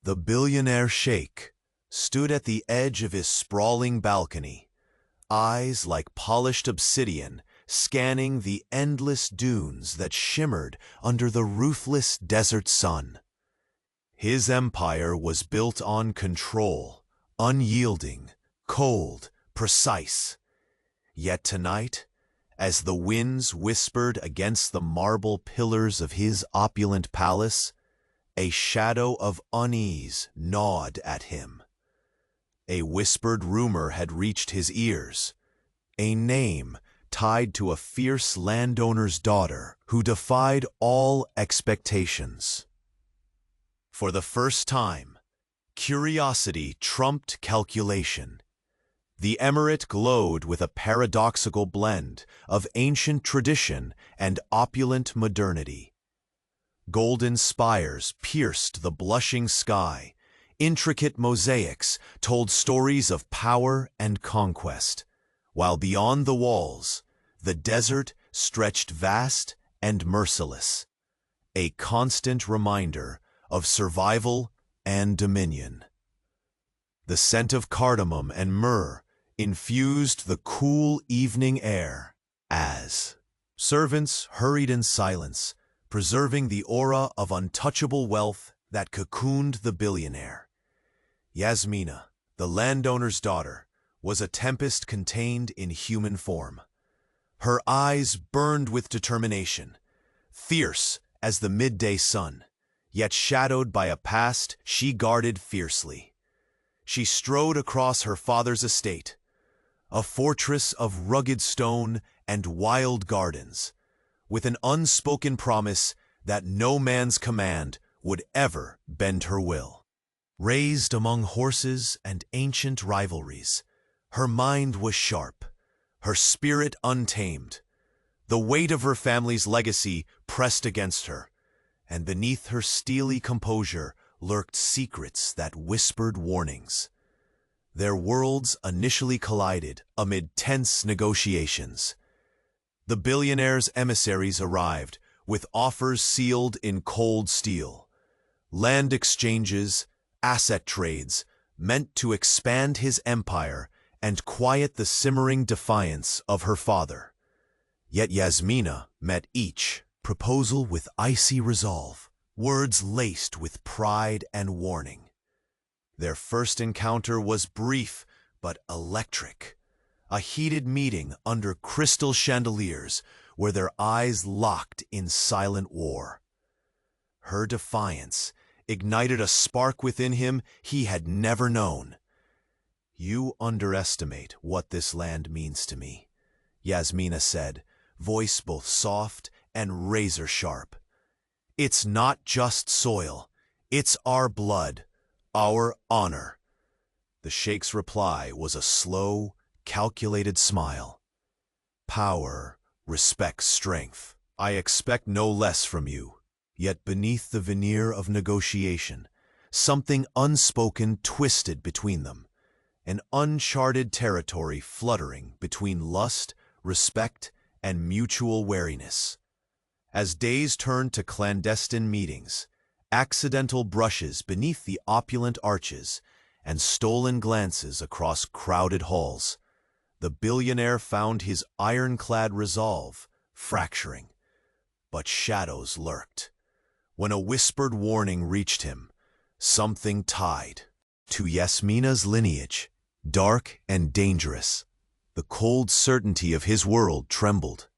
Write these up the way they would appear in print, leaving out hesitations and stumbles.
The billionaire sheikh stood at the edge of his sprawling balcony, eyes like polished obsidian scanning the endless dunes that shimmered under the ruthless desert sun. His empire was built on control, unyielding, cold, precise. Yet tonight, as the winds whispered against the marble pillars of his opulent palace, a shadow of unease gnawed at him. A whispered rumor had reached his ears, a name tied to a fierce landowner's daughter who defied all expectations. For the first time, curiosity trumped calculation. The emirate glowed with a paradoxical blend of ancient tradition and opulent modernity. Golden spires pierced the blushing sky. Intricate mosaics told stories of power and conquest, while beyond the walls, the desert stretched vast and merciless, a constant reminder of survival and dominion. The scent of cardamom and myrrh infused the cool evening air as servants hurried in silence, preserving the aura of untouchable wealth that cocooned the billionaire. Yasmina, the landowner's daughter, was a tempest contained in human form. Her eyes burned with determination, fierce as the midday sun, yet shadowed by a past she guarded fiercely. She strode across her father's estate, a fortress of rugged stone and wild gardens, with an unspoken promise that no man's command would ever bend her will. Raised among horses and ancient rivalries, her mind was sharp, her spirit untamed. The weight of her family's legacy pressed against her, and beneath her steely composure lurked secrets that whispered warnings. Their worlds initially collided amid tense negotiations. The billionaire's emissaries arrived with offers sealed in cold steel. Land exchanges, asset trades, meant to expand his empire and quiet the simmering defiance of her father. Yet Yasmina met each proposal with icy resolve, words laced with pride and warning. Their first encounter was brief but electric, a heated meeting under crystal chandeliers where their eyes locked in silent war. Her defiance ignited a spark within him he had never known. "You underestimate what this land means to me," Yasmina said, voice both soft and razor-sharp. "It's not just soil, it's our blood, our honor." The sheikh's reply was a slow, calculated smile. "Power respects strength. I expect no less from you." Yet beneath the veneer of negotiation, something unspoken twisted between them, an uncharted territory fluttering between lust, respect, and mutual wariness. As days turned to clandestine meetings, accidental brushes beneath the opulent arches, and stolen glances across crowded halls, the billionaire found his ironclad resolve fracturing. But shadows lurked. When a whispered warning reached him, something tied to Yasmina's lineage, dark and dangerous, the cold certainty of his world trembled.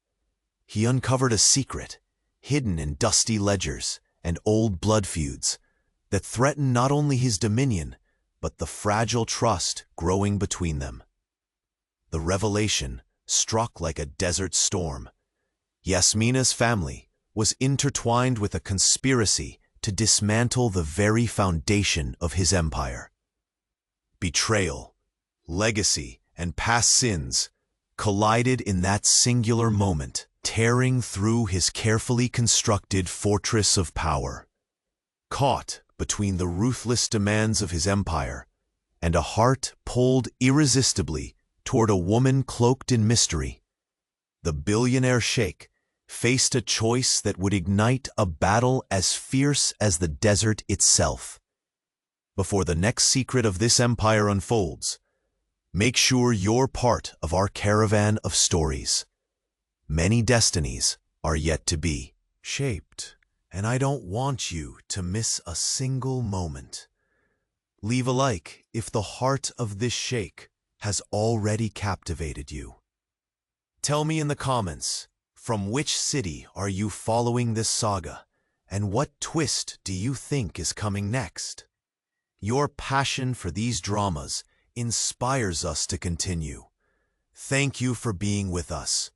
He uncovered a secret, hidden in dusty ledgers and old blood feuds, that threatened not only his dominion, but the fragile trust growing between them. The revelation struck like a desert storm. Yasmina's family was intertwined with a conspiracy to dismantle the very foundation of his empire. Betrayal, legacy, and past sins collided in that singular moment, tearing through his carefully constructed fortress of power. Caught between the ruthless demands of his empire and a heart pulled irresistibly toward a woman cloaked in mystery, the billionaire sheikh faced a choice that would ignite a battle as fierce as the desert itself. Before the next secret of this empire unfolds, make sure you're part of our caravan of stories. Many destinies are yet to be shaped, and I don't want you to miss a single moment. Leave a like if the heart of this sheikh has already captivated you. Tell me in the comments, from which city are you following this saga, and what twist do you think is coming next? Your passion for these dramas inspires us to continue. Thank you for being with us.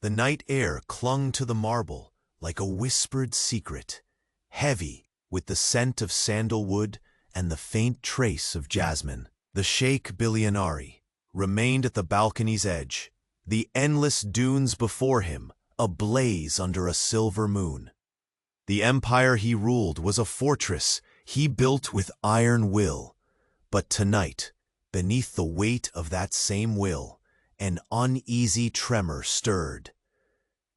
The night air clung to the marble like a whispered secret, heavy with the scent of sandalwood and the faint trace of jasmine. The Sheikh Billionaire remained at the balcony's edge, the endless dunes before him ablaze under a silver moon. The empire he ruled was a fortress he built with iron will, but tonight, beneath the weight of that same will, an uneasy tremor stirred.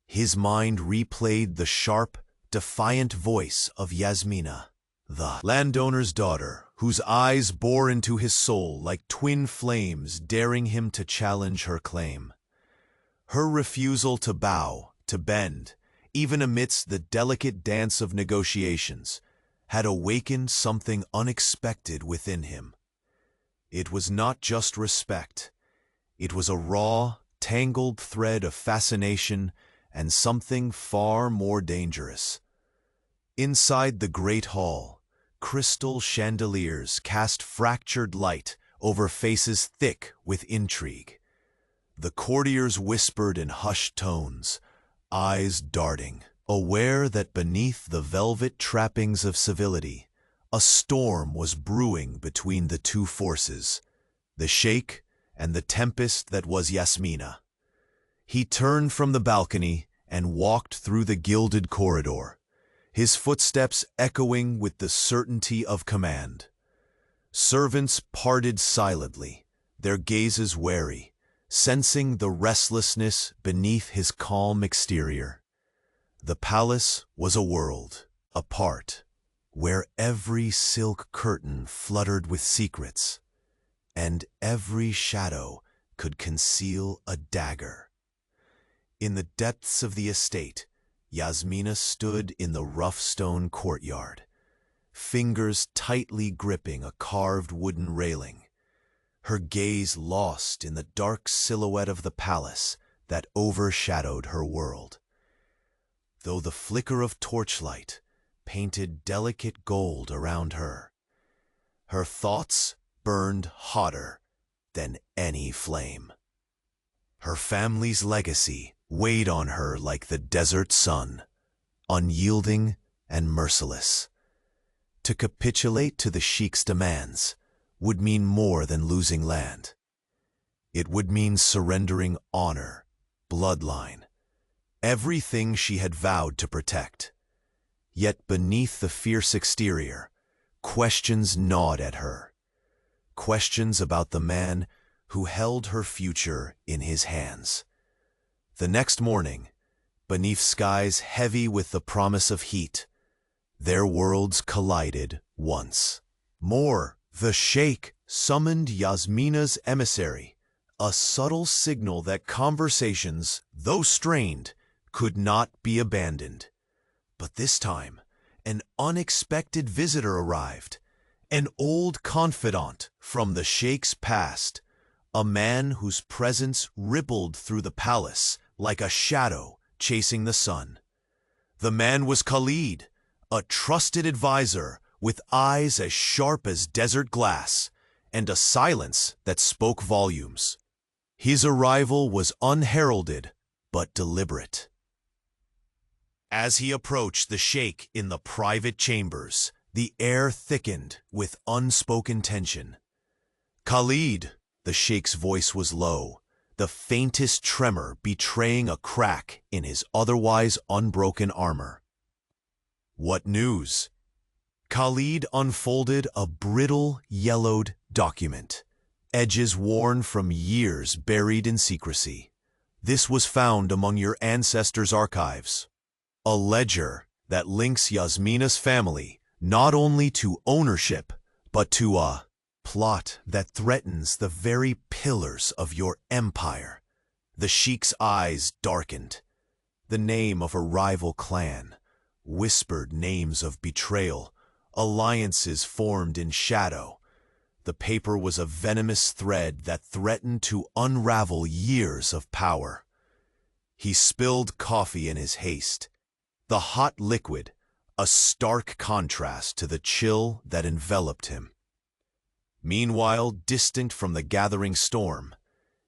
His mind replayed the sharp, defiant voice of Yasmina, the landowner's daughter, whose eyes bore into his soul like twin flames daring him to challenge her claim. Her refusal to bow, to bend, even amidst the delicate dance of negotiations, had awakened something unexpected within him. It was not just respect. It was a raw, tangled thread of fascination and something far more dangerous. Inside the great hall, crystal chandeliers cast fractured light over faces thick with intrigue. The courtiers whispered in hushed tones, eyes darting, aware that beneath the velvet trappings of civility, a storm was brewing between the two forces, the sheikh and the tempest that was Yasmina. He turned from the balcony and walked through the gilded corridor, his footsteps echoing with the certainty of command. Servants parted silently, their gazes wary, sensing the restlessness beneath his calm exterior. The palace was a world apart, where every silk curtain fluttered with secrets, and every shadow could conceal a dagger. In the depths of the estate, Yasmina stood in the rough stone courtyard, fingers tightly gripping a carved wooden railing, her gaze lost in the dark silhouette of the palace that overshadowed her world. Though the flicker of torchlight painted delicate gold around her, her thoughts burned hotter than any flame. Her family's legacy weighed on her like the desert sun, unyielding and merciless. To capitulate to the sheikh's demands would mean more than losing land. It would mean surrendering honor, bloodline, everything she had vowed to protect. Yet beneath the fierce exterior, questions gnawed at her. Questions about the man who held her future in his hands. The next morning, beneath skies heavy with the promise of heat, their worlds collided once more. The sheikh summoned Yasmina's emissary, a subtle signal that conversations, though strained, could not be abandoned. But this time, an unexpected visitor arrived, an old confidant from the sheikh's past, a man whose presence rippled through the palace like a shadow chasing the sun. The man was Khalid, a trusted advisor with eyes as sharp as desert glass and a silence that spoke volumes. His arrival was unheralded but deliberate. As he approached the sheikh in the private chambers, the air thickened with unspoken tension. "Khalid," the sheikh's voice was low, the faintest tremor betraying a crack in his otherwise unbroken armor. "What news?" Khalid unfolded a brittle, yellowed document, edges worn from years buried in secrecy. "This was found among your ancestors' archives. A ledger that links Yasmina's family not only to ownership, but to a plot that threatens the very pillars of your empire. The Sheikh's eyes darkened. The name of a rival clan, whispered names of betrayal, alliances formed in shadow. The paper was a venomous thread that threatened to unravel years of power. He spilled coffee in his haste. The hot liquid, a stark contrast to the chill that enveloped him. Meanwhile, distant from the gathering storm,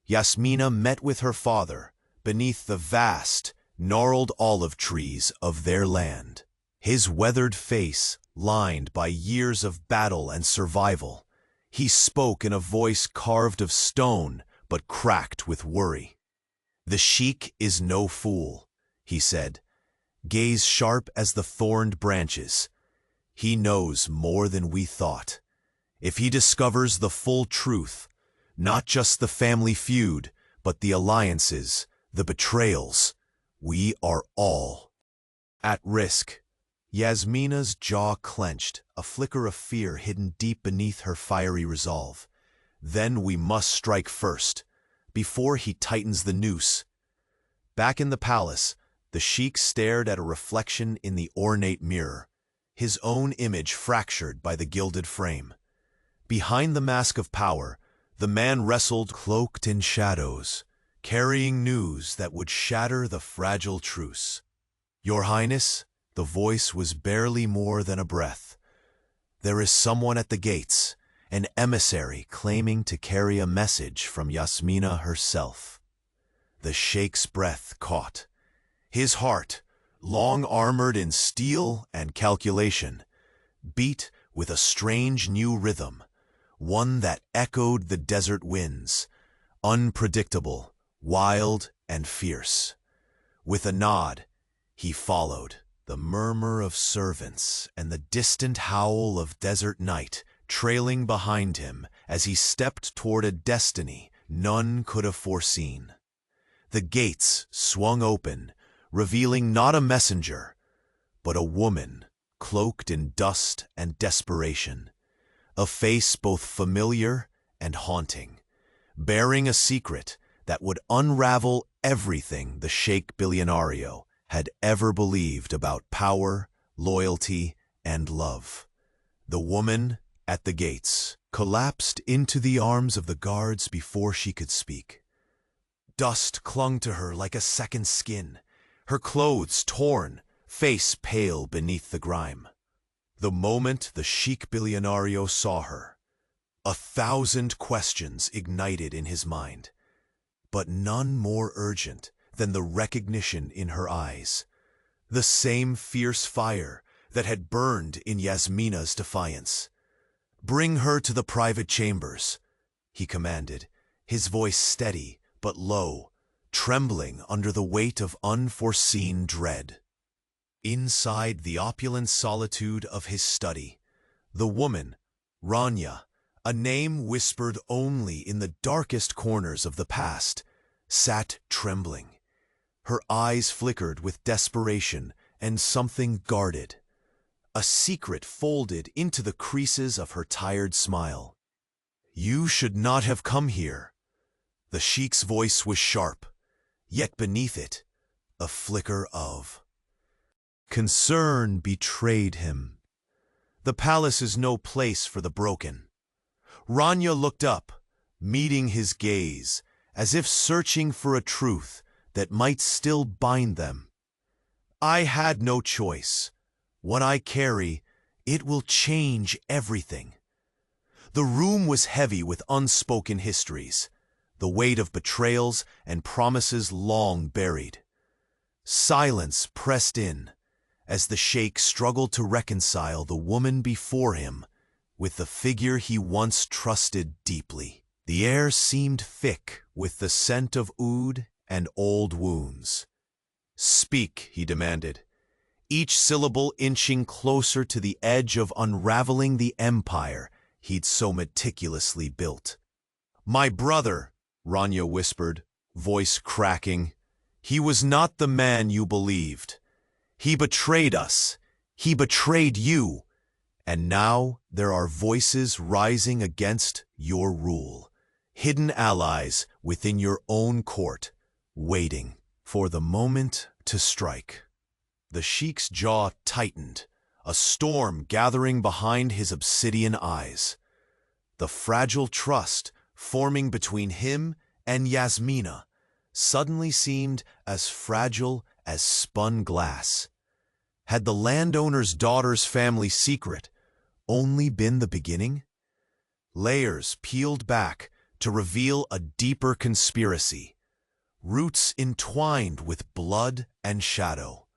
Yasmina met with her father beneath the vast, gnarled olive trees of their land. His weathered face, lined by years of battle and survival, he spoke in a voice carved of stone but cracked with worry. "The Sheikh is no fool," he said, gaze sharp as the thorned branches. "He knows more than we thought. If he discovers the full truth, not just the family feud, but the alliances, the betrayals, we are all at risk." Yasmina's jaw clenched, a flicker of fear hidden deep beneath her fiery resolve. "Then we must strike first, before he tightens the noose." Back in the palace, the Sheikh stared at a reflection in the ornate mirror, his own image fractured by the gilded frame. Behind the mask of power, the man wrestled cloaked in shadows, carrying news that would shatter the fragile truce. "Your Highness," the voice was barely more than a breath. "There is someone at the gates, an emissary claiming to carry a message from Yasmina herself." The Sheikh's breath caught. His heart, long armored in steel and calculation, beat with a strange new rhythm, one that echoed the desert winds, unpredictable, wild, and fierce. With a nod, he followed, the murmur of servants and the distant howl of desert night trailing behind him as he stepped toward a destiny none could have foreseen. The gates swung open, revealing not a messenger, but a woman cloaked in dust and desperation, a face both familiar and haunting, bearing a secret that would unravel everything the Sheikh Billionario had ever believed about power, loyalty, and love. The woman at the gates collapsed into the arms of the guards before she could speak. Dust clung to her like a second skin, her clothes torn, face pale beneath the grime. The moment the Sheikh Billionario saw her, 1,000 questions ignited in his mind, but none more urgent than the recognition in her eyes, the same fierce fire that had burned in Yasmina's defiance. "Bring her to the private chambers," he commanded, his voice steady but low, trembling under the weight of unforeseen dread. Inside the opulent solitude of his study, the woman, Rania, a name whispered only in the darkest corners of the past, sat trembling. Her eyes flickered with desperation and something guarded, a secret folded into the creases of her tired smile. "You should not have come here." The Sheikh's voice was sharp, yet beneath it, a flicker of concern betrayed him. The palace is no place for the broken. Rania looked up, meeting his gaze, as if searching for a truth that might still bind them. "I had no choice. What I carry, it will change everything." The room was heavy with unspoken histories, the weight of betrayals and promises long buried. Silence pressed in, as the Sheikh struggled to reconcile the woman before him with the figure he once trusted deeply. The air seemed thick with the scent of oud and old wounds. "Speak," he demanded, each syllable inching closer to the edge of unraveling the empire he'd so meticulously built. "My brother," Rania whispered, voice cracking, "he was not the man you believed. He betrayed us. He betrayed you. And now there are voices rising against your rule, hidden allies within your own court, waiting for the moment to strike. The Sheikh's jaw tightened, a storm gathering behind his obsidian eyes. The fragile trust forming between him and Yasmina suddenly seemed as fragile as spun glass. Had the landowner's daughter's family secret only been the beginning? Layers peeled back to reveal a deeper conspiracy, roots entwined with blood and shadow.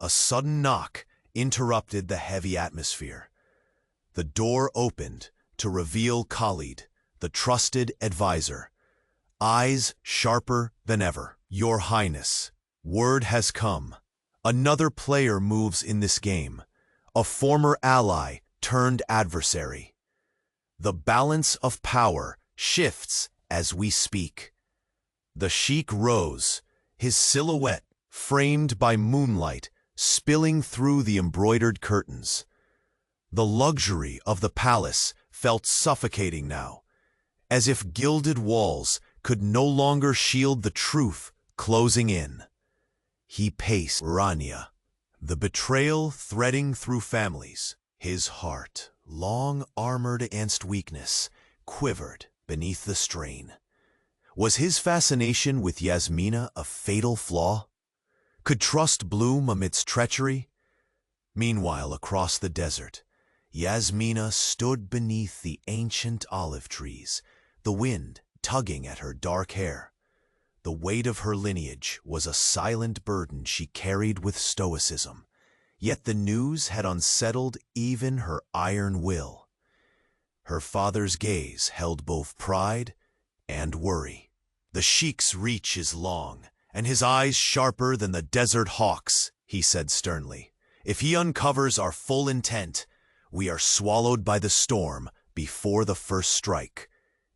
A sudden knock interrupted the heavy atmosphere. The door opened to reveal Khalid, the trusted advisor, eyes sharper than ever. "Your Highness, word has come. Another player moves in this game, a former ally turned adversary. The balance of power shifts as we speak." The Sheikh rose, his silhouette framed by moonlight spilling through the embroidered curtains. The luxury of the palace felt suffocating now, as if gilded walls could no longer shield the truth closing in. He paced Rania, the betrayal threading through families. His heart, long armored against weakness, quivered beneath the strain. Was his fascination with Yasmina a fatal flaw? Could trust bloom amidst treachery? Meanwhile, across the desert, Yasmina stood beneath the ancient olive trees, the wind tugging at her dark hair. The weight of her lineage was a silent burden she carried with stoicism, yet the news had unsettled even her iron will. Her father's gaze held both pride and worry. "The Sheikh's reach is long, and his eyes sharper than the desert hawk's," he said sternly. "If he uncovers our full intent, we are swallowed by the storm before the first strike."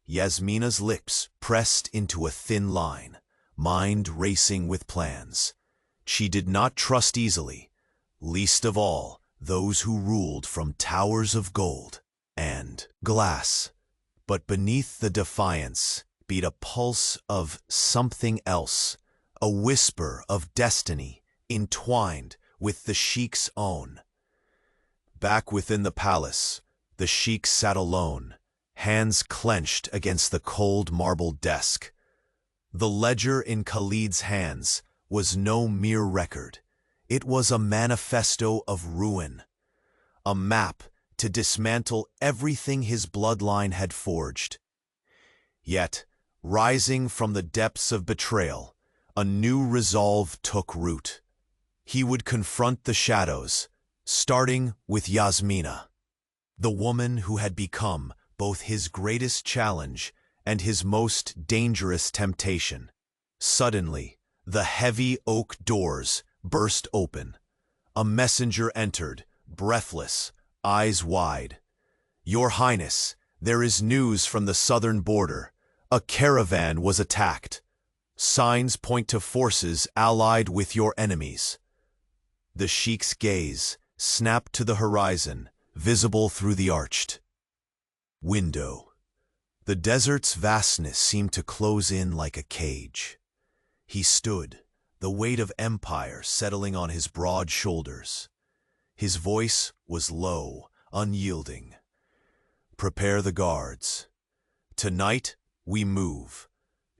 Yasmina's lips pressed into a thin line, mind racing with plans. She did not trust easily, least of all those who ruled from towers of gold and glass. But beneath the defiance beat a pulse of something else, a whisper of destiny entwined with the Sheikh's own. Back within the palace, the Sheikh sat alone, hands clenched against the cold marble desk. The ledger in Khalid's hands was no mere record. It was a manifesto of ruin, a map to dismantle everything his bloodline had forged. Yet, rising from the depths of betrayal, a new resolve took root. He would confront the shadows, starting with Yasmina, the woman who had become both his greatest challenge and his most dangerous temptation. Suddenly, the heavy oak doors burst open. A messenger entered, breathless, eyes wide. "Your Highness, there is news from the southern border. A caravan was attacked. Signs point to forces allied with your enemies." The Sheikh's gaze snapped to the horizon, visible through the arched window. The desert's vastness seemed to close in like a cage. He stood, the weight of empire settling on his broad shoulders. His voice was low, unyielding. "Prepare the guards. Tonight, we move.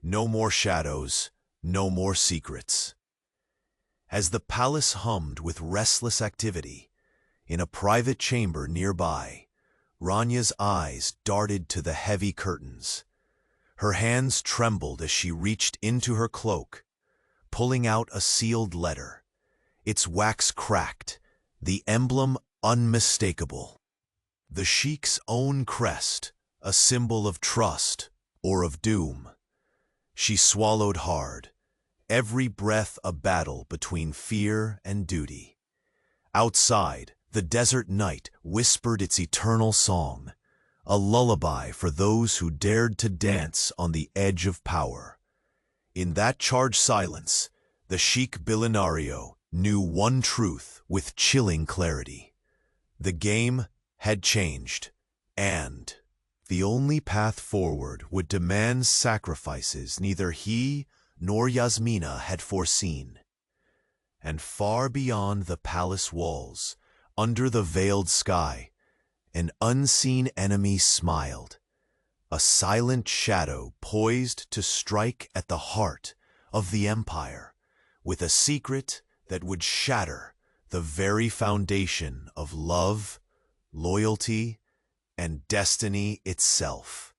No more shadows, no more secrets." As the palace hummed with restless activity, in a private chamber nearby, Ranya's eyes darted to the heavy curtains. Her hands trembled as she reached into her cloak, pulling out a sealed letter, its wax cracked, the emblem unmistakable. The Sheikh's own crest, a symbol of trust or of doom. She swallowed hard, every breath a battle between fear and duty. Outside, the desert night whispered its eternal song, a lullaby for those who dared to dance on the edge of power. In that charged silence, the Sheikh Billionaire knew one truth with chilling clarity. The game had changed, and the only path forward would demand sacrifices neither he nor Yasmina had foreseen. And far beyond the palace walls, under the veiled sky, an unseen enemy smiled, a silent shadow poised to strike at the heart of the empire, with a secret that would shatter the very foundation of love, loyalty, and destiny itself.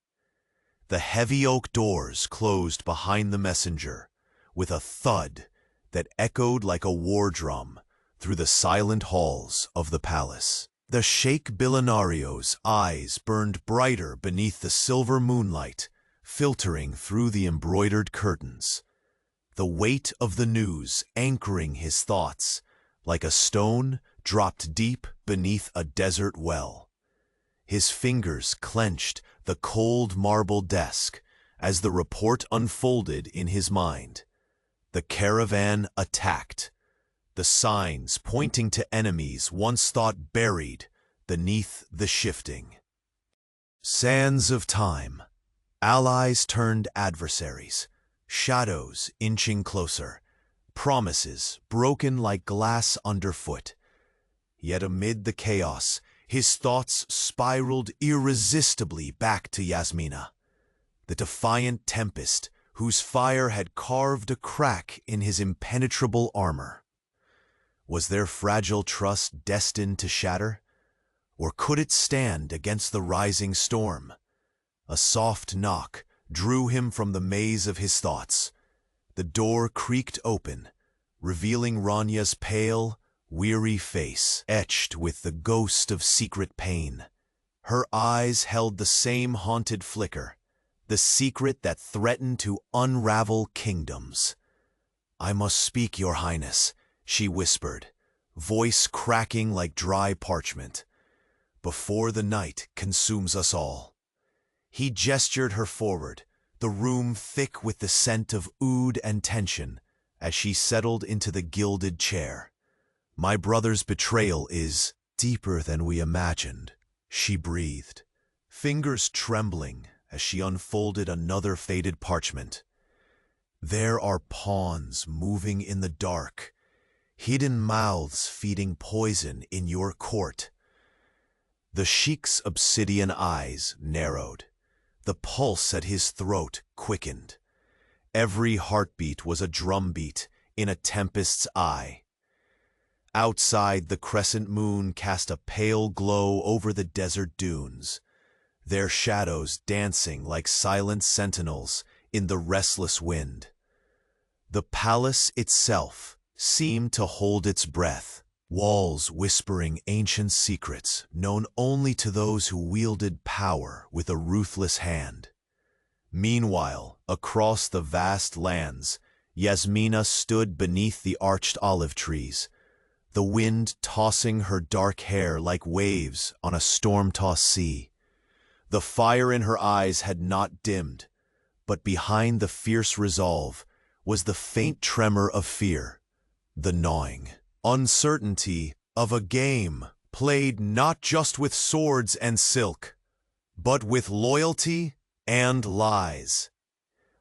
The heavy oak doors closed behind the messenger, with a thud that echoed like a war drum through the silent halls of the palace. The Sheikh Bilionaire's eyes burned brighter beneath the silver moonlight, filtering through the embroidered curtains, the weight of the news anchoring his thoughts like a stone dropped deep beneath a desert well. His fingers clenched the cold marble desk as the report unfolded in his mind. The caravan attacked, the signs pointing to enemies once thought buried beneath the shifting sands of time. Allies turned adversaries, shadows inching closer, promises broken like glass underfoot. Yet amid the chaos, his thoughts spiraled irresistibly back to Yasmina, the defiant tempest whose fire had carved a crack in his impenetrable armor. Was their fragile trust destined to shatter? Or could it stand against the rising storm? A soft knock drew him from the maze of his thoughts. The door creaked open, revealing Ranya's pale, weary face, etched with the ghost of secret pain. Her eyes held the same haunted flicker, the secret that threatened to unravel kingdoms. "I must speak, Your Highness," she whispered, voice cracking like dry parchment, "before the night consumes us all." He gestured her forward, the room thick with the scent of oud and tension, as she settled into the gilded chair. "My brother's betrayal is deeper than we imagined," she breathed, fingers trembling as she unfolded another faded parchment. "There are pawns moving in the dark, hidden mouths feeding poison in your court." The Sheikh's obsidian eyes narrowed. The pulse at his throat quickened. Every heartbeat was a drumbeat in a tempest's eye. Outside, the crescent moon cast a pale glow over the desert dunes, their shadows dancing like silent sentinels in the restless wind. The palace itself seemed to hold its breath, walls whispering ancient secrets known only to those who wielded power with a ruthless hand. Meanwhile, across the vast lands, Yasmina stood beneath the arched olive trees, the wind tossing her dark hair like waves on a storm-tossed sea. The fire in her eyes had not dimmed, but behind the fierce resolve was the faint tremor of fear, the gnawing uncertainty of a game played not just with swords and silk, but with loyalty and lies.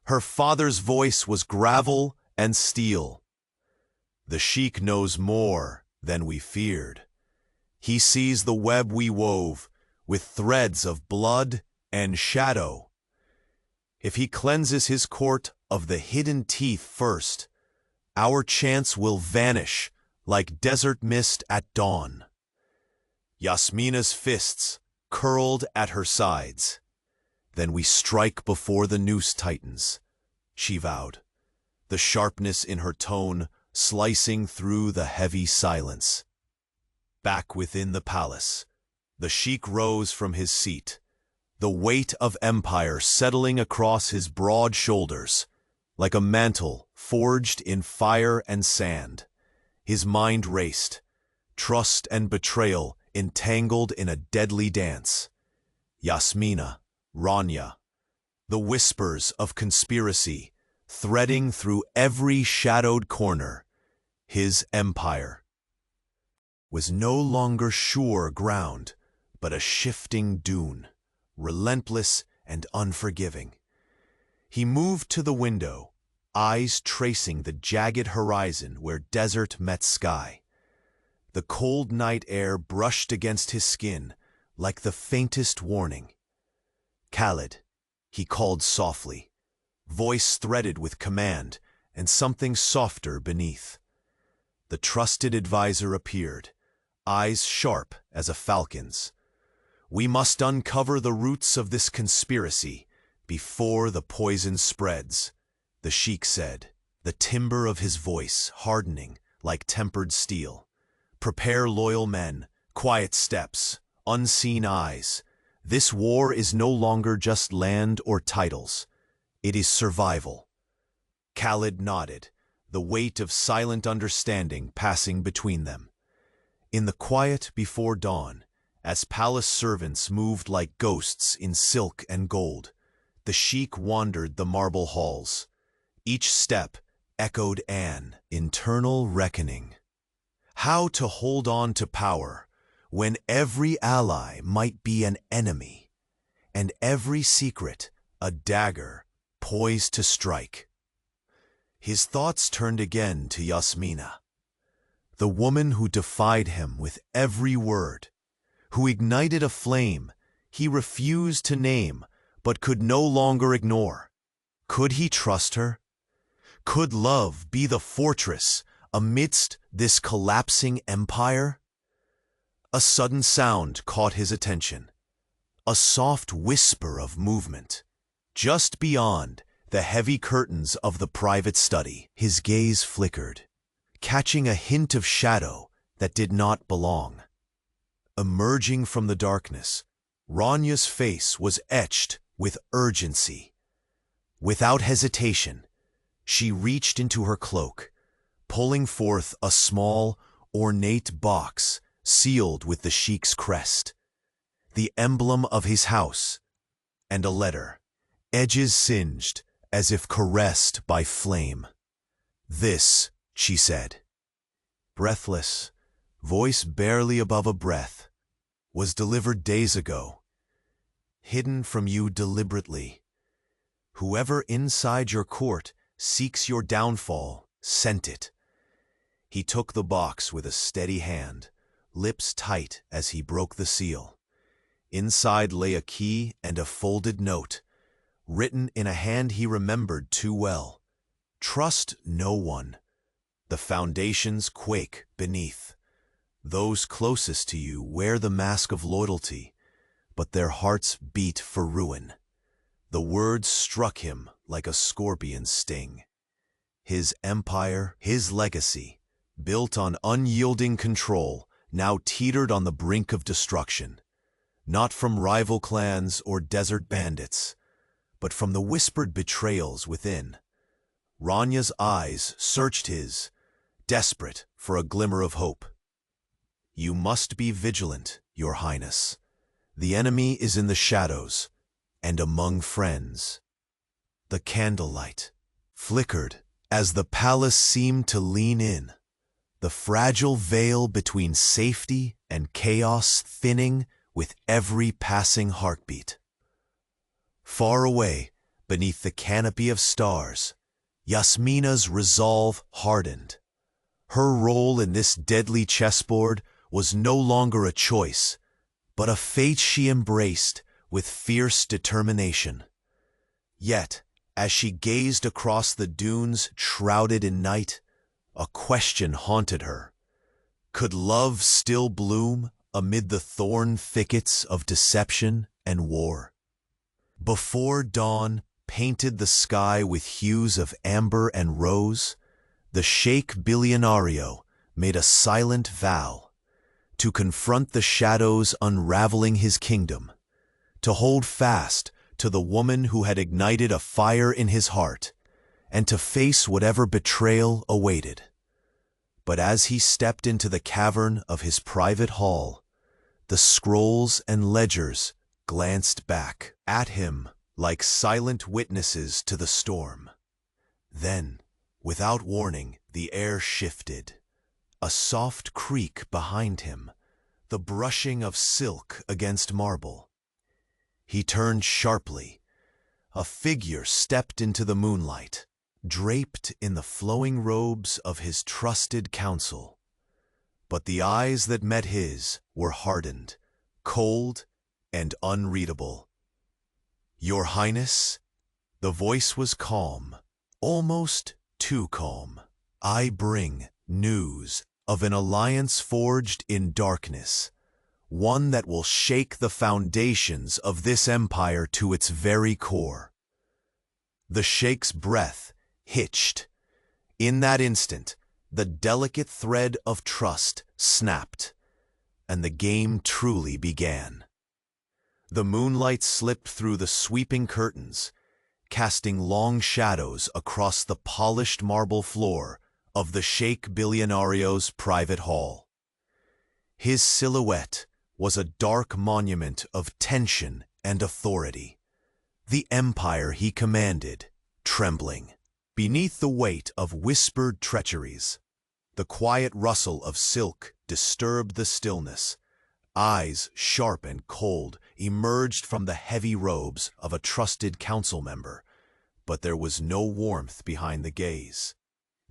Her father's voice was gravel and steel. "The Sheikh knows more than we feared. He sees the web we wove, with threads of blood and shadow. If he cleanses his court of the hidden teeth first, our chance will vanish like desert mist at dawn." Yasmina's fists curled at her sides. "Then we strike before the noose tightens," she vowed, the sharpness in her tone slicing through the heavy silence. Back within the palace, the Sheikh rose from his seat, the weight of empire settling across his broad shoulders, like a mantle forged in fire and sand. His mind raced, trust and betrayal entangled in a deadly dance. Yasmina, Rania, the whispers of conspiracy threading through every shadowed corner. His empire was no longer sure ground, but a shifting dune, relentless and unforgiving. He moved to the window, eyes tracing the jagged horizon where desert met sky. The cold night air brushed against his skin like the faintest warning. "Khalid," he called softly, voice threaded with command and something softer beneath. The trusted advisor appeared, eyes sharp as a falcon's. "We must uncover the roots of this conspiracy before the poison spreads," the sheikh said, the timbre of his voice hardening like tempered steel. "Prepare, loyal men, quiet steps, unseen eyes. This war is no longer just land or titles. It is survival." Khalid nodded, the weight of silent understanding passing between them. In the quiet before dawn, as palace servants moved like ghosts in silk and gold, the sheikh wandered the marble halls. Each step echoed an internal reckoning. How to hold on to power when every ally might be an enemy, and every secret a dagger poised to strike. His thoughts turned again to Yasmina, the woman who defied him with every word, who ignited a flame he refused to name but could no longer ignore. Could he trust her? Could love be the fortress amidst this collapsing empire? A sudden sound caught his attention, a soft whisper of movement. Just beyond the heavy curtains of the private study, his gaze flickered, catching a hint of shadow that did not belong. Emerging from the darkness, Ranya's face was etched with urgency. Without hesitation, she reached into her cloak, pulling forth a small, ornate box sealed with the sheikh's crest, the emblem of his house, and a letter, edges singed as if caressed by flame. "This," she said, breathless, voice barely above a breath, "was delivered days ago, hidden from you deliberately. Whoever inside your court seeks your downfall sent it." He took the box with a steady hand, lips tight as he broke the seal. Inside lay a key and a folded note, written in a hand he remembered too well. "Trust no one. The foundations quake beneath. Those closest to you wear the mask of loyalty, but their hearts beat for ruin." The words struck him like a scorpion's sting. His empire, his legacy, built on unyielding control, now teetered on the brink of destruction. Not from rival clans or desert bandits, but from the whispered betrayals within. Ranya's eyes searched his, desperate for a glimmer of hope. "You must be vigilant, Your Highness. The enemy is in the shadows, and among friends." The candlelight flickered as the palace seemed to lean in, the fragile veil between safety and chaos thinning with every passing heartbeat. Far away, beneath the canopy of stars, Yasmina's resolve hardened. Her role in this deadly chessboard was no longer a choice, but a fate she embraced with fierce determination. Yet, as she gazed across the dunes shrouded in night, a question haunted her. Could love still bloom amid the thorn thickets of deception and war? Before dawn painted the sky with hues of amber and rose, the Sheikh Billionario made a silent vow to confront the shadows unraveling his kingdom, to hold fast to the woman who had ignited a fire in his heart, and to face whatever betrayal awaited. But as he stepped into the cavern of his private hall, the scrolls and ledgers glanced back at him like silent witnesses to the storm. Then, without warning, the air shifted. A soft creak behind him, the brushing of silk against marble. He turned sharply. A figure stepped into the moonlight, draped in the flowing robes of his trusted counsel. But the eyes that met his were hardened, cold, and unreadable. "Your Highness?" The voice was calm, almost too calm. "I bring news of an alliance forged in darkness, one that will shake the foundations of this empire to its very core." The Sheikh's breath hitched. In that instant, the delicate thread of trust snapped, and the game truly began. The moonlight slipped through the sweeping curtains, casting long shadows across the polished marble floor of the Sheikh Billionario's private hall. His silhouette was a dark monument of tension and authority, the empire he commanded trembling beneath the weight of whispered treacheries. The quiet rustle of silk disturbed the stillness. Eyes, sharp and cold, emerged from the heavy robes of a trusted council member, but there was no warmth behind the gaze.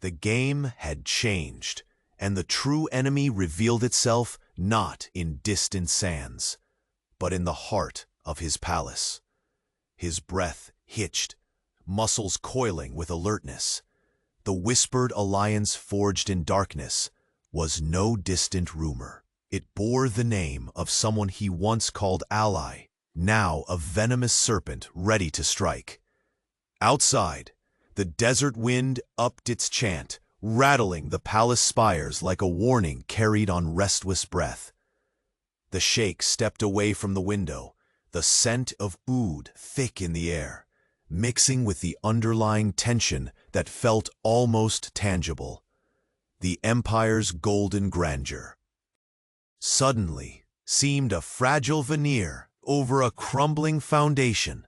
The game had changed, and the true enemy revealed itself not in distant sands, but in the heart of his palace. His breath hitched, muscles coiling with alertness. The whispered alliance forged in darkness was no distant rumor. It bore the name of someone he once called ally, now a venomous serpent ready to strike. Outside, the desert wind upped its chant, rattling the palace spires like a warning carried on restless breath. The Sheikh stepped away from the window, the scent of oud thick in the air, mixing with the underlying tension that felt almost tangible. The empire's golden grandeur suddenly seemed a fragile veneer over a crumbling foundation.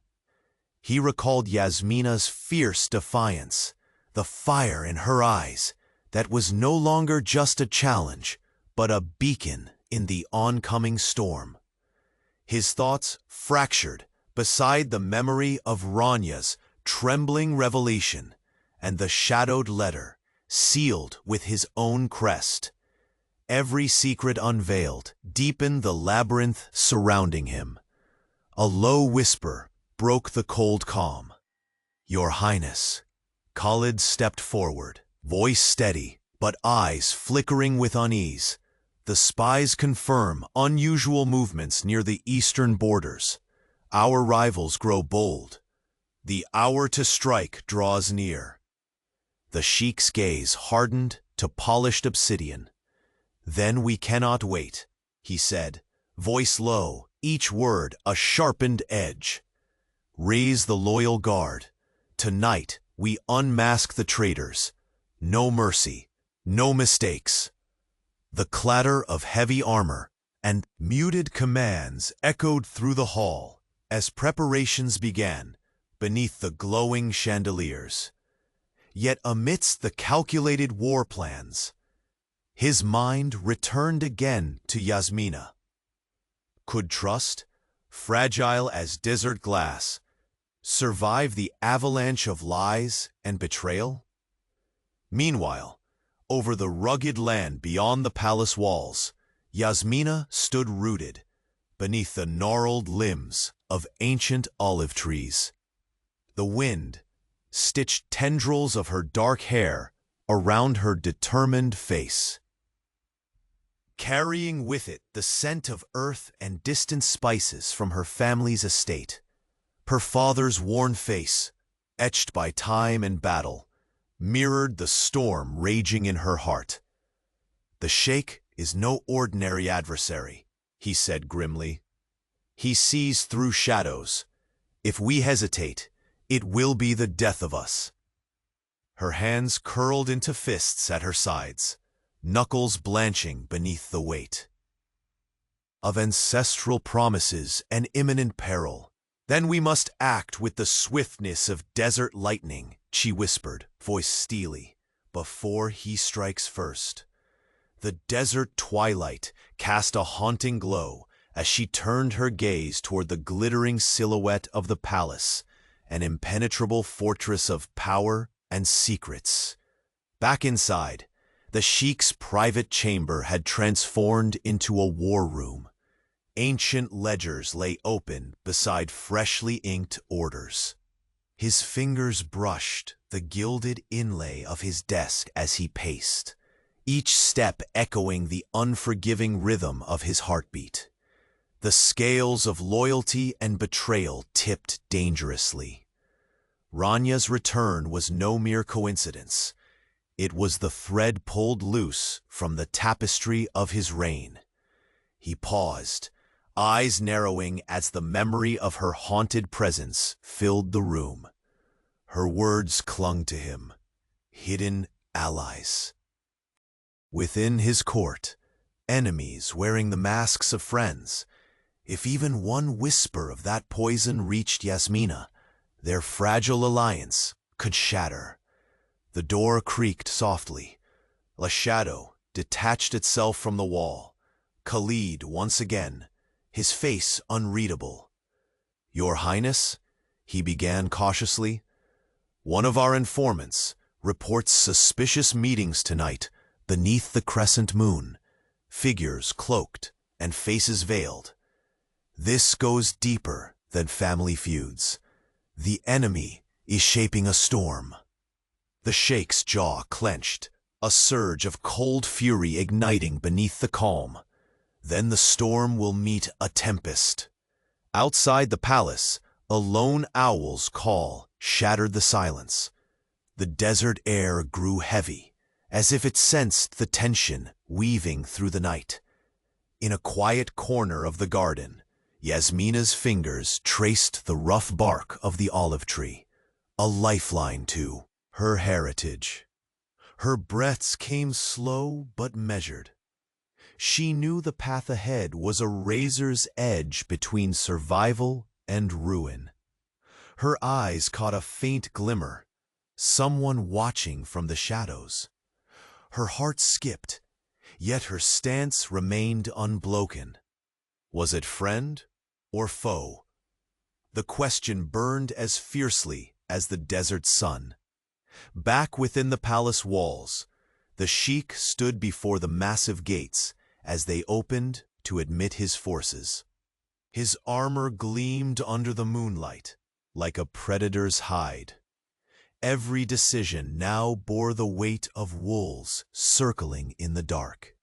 He recalled Yasmina's fierce defiance, the fire in her eyes that was no longer just a challenge, but a beacon in the oncoming storm. His thoughts fractured beside the memory of Ranya's trembling revelation and the shadowed letter sealed with his own crest. Every secret unveiled deepened the labyrinth surrounding him. A low whisper broke the cold calm. "Your Highness." Khalid stepped forward, voice steady, but eyes flickering with unease. "The spies confirm unusual movements near the eastern borders. Our rivals grow bold. The hour to strike draws near." The Sheikh's gaze hardened to polished obsidian. "Then we cannot wait," he said, voice low, each word a sharpened edge. "Raise the loyal guard. Tonight we unmask the traitors. No mercy, no mistakes." The clatter of heavy armor and muted commands echoed through the hall as preparations began beneath the glowing chandeliers. Yet amidst the calculated war plans, his mind returned again to Yasmina. Could trust, fragile as desert glass, survive the avalanche of lies and betrayal? Meanwhile, over the rugged land beyond the palace walls, Yasmina stood rooted beneath the gnarled limbs of ancient olive trees. The wind stitched tendrils of her dark hair around her determined face, carrying with it the scent of earth and distant spices from her family's estate. Her father's worn face, etched by time and battle, mirrored the storm raging in her heart. "The Sheikh is no ordinary adversary," he said grimly. "He sees through shadows. If we hesitate, it will be the death of us." Her hands curled into fists at her sides, knuckles blanching beneath the weight. "Of ancestral promises and imminent peril. Then we must act with the swiftness of desert lightning," she whispered, voice steely, "before he strikes first. The desert twilight cast a haunting glow as she turned her gaze toward the glittering silhouette of the palace, an impenetrable fortress of power and secrets. Back inside, the Sheikh's private chamber had transformed into a war room. Ancient ledgers lay open beside freshly inked orders. His fingers brushed the gilded inlay of his desk as he paced, each step echoing the unforgiving rhythm of his heartbeat. The scales of loyalty and betrayal tipped dangerously. Ranya's return was no mere coincidence. It was the thread pulled loose from the tapestry of his reign. He paused, eyes narrowing as the memory of her haunted presence filled the room. Her words clung to him, hidden allies. Within his court, enemies wearing the masks of friends. If even one whisper of that poison reached Yasmina, their fragile alliance could shatter. The door creaked softly. A shadow detached itself from the wall. Khalid once again, his face unreadable. "Your Highness," he began cautiously, "one of our informants reports suspicious meetings tonight beneath the crescent moon, figures cloaked and faces veiled. This goes deeper than family feuds. The enemy is shaping a storm." The Sheikh's jaw clenched, a surge of cold fury igniting beneath the calm. Then the storm will meet a tempest. Outside the palace, a lone owl's call shattered the silence. The desert air grew heavy, as if it sensed the tension weaving through the night. In a quiet corner of the garden, Yasmina's fingers traced the rough bark of the olive tree, a lifeline to her heritage. Her breaths came slow but measured. She knew the path ahead was a razor's edge between survival and ruin. Her eyes caught a faint glimmer, someone watching from the shadows. Her heart skipped, yet her stance remained unbroken. Was it friend or foe? The question burned as fiercely as the desert sun. Back within the palace walls, the Sheikh stood before the massive gates as they opened to admit his forces. His armor gleamed under the moonlight like a predator's hide. Every decision now bore the weight of wolves circling in the dark.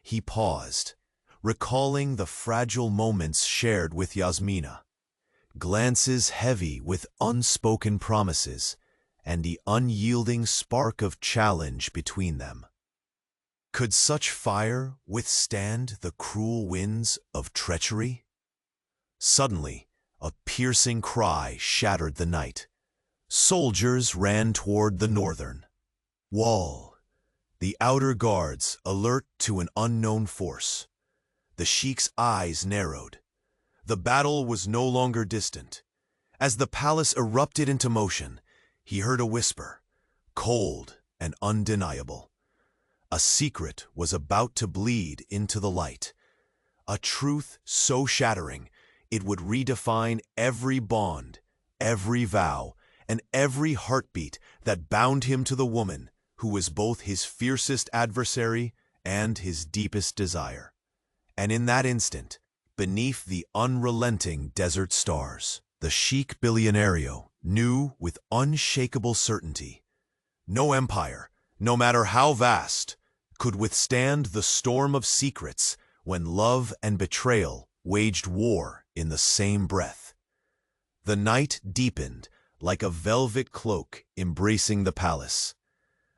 He paused, recalling the fragile moments shared with Yasmina, glances heavy with unspoken promises and the unyielding spark of challenge between them. Could such fire withstand the cruel winds of treachery? Suddenly, a piercing cry shattered the night. Soldiers ran toward the northern wall, the outer guards alert to an unknown force. The Sheikh's eyes narrowed. The battle was no longer distant. As the palace erupted into motion, he heard a whisper, cold and undeniable. A secret was about to bleed into the light, a truth so shattering it would redefine every bond, every vow, and every heartbeat that bound him to the woman who was both his fiercest adversary and his deepest desire. And in that instant, beneath the unrelenting desert stars, the Sheikh Billionaire knew with unshakable certainty, no empire, no matter how vast, could withstand the storm of secrets when love and betrayal waged war in the same breath. The night deepened like a velvet cloak embracing the palace.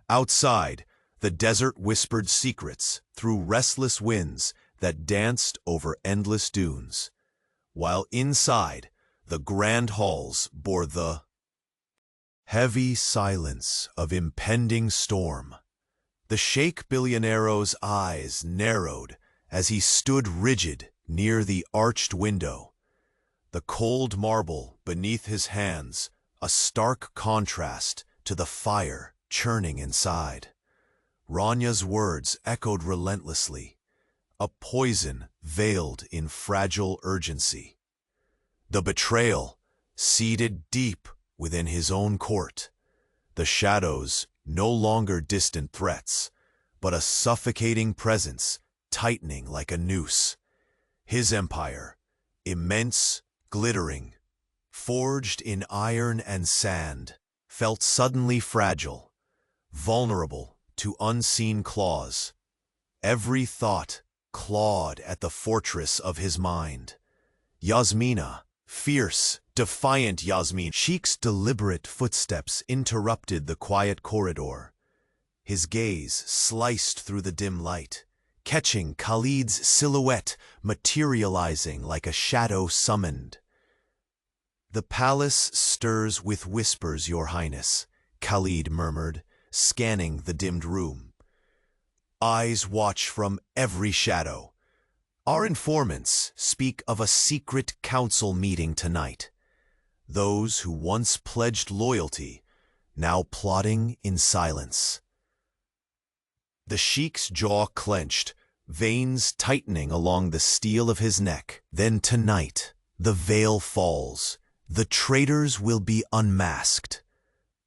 Outside, the desert whispered secrets through restless winds that danced over endless dunes, while inside, the grand halls bore the heavy silence of impending storm. The Sheikh Billionaire's eyes narrowed as he stood rigid near the arched window, the cold marble beneath his hands a stark contrast to the fire churning inside. Ranya's words echoed relentlessly, a poison veiled in fragile urgency. The betrayal, seated deep within his own court. The shadows, no longer distant threats, but a suffocating presence, tightening like a noose. His empire, immense, glittering, forged in iron and sand, felt suddenly fragile, vulnerable to unseen claws. Every thought clawed at the fortress of his mind. Yasmina, fierce, defiant Yasmina. Sheikh's deliberate footsteps interrupted the quiet corridor. His gaze sliced through the dim light, catching Khalid's silhouette materializing like a shadow summoned. "The palace stirs with whispers, Your Highness," Khalid murmured, scanning the dimmed room. "Eyes watch from every shadow. Our informants speak of a secret council meeting tonight. Those who once pledged loyalty, now plotting in silence." The Sheikh's jaw clenched, veins tightening along the steel of his neck. Then tonight, the veil falls. The traitors will be unmasked.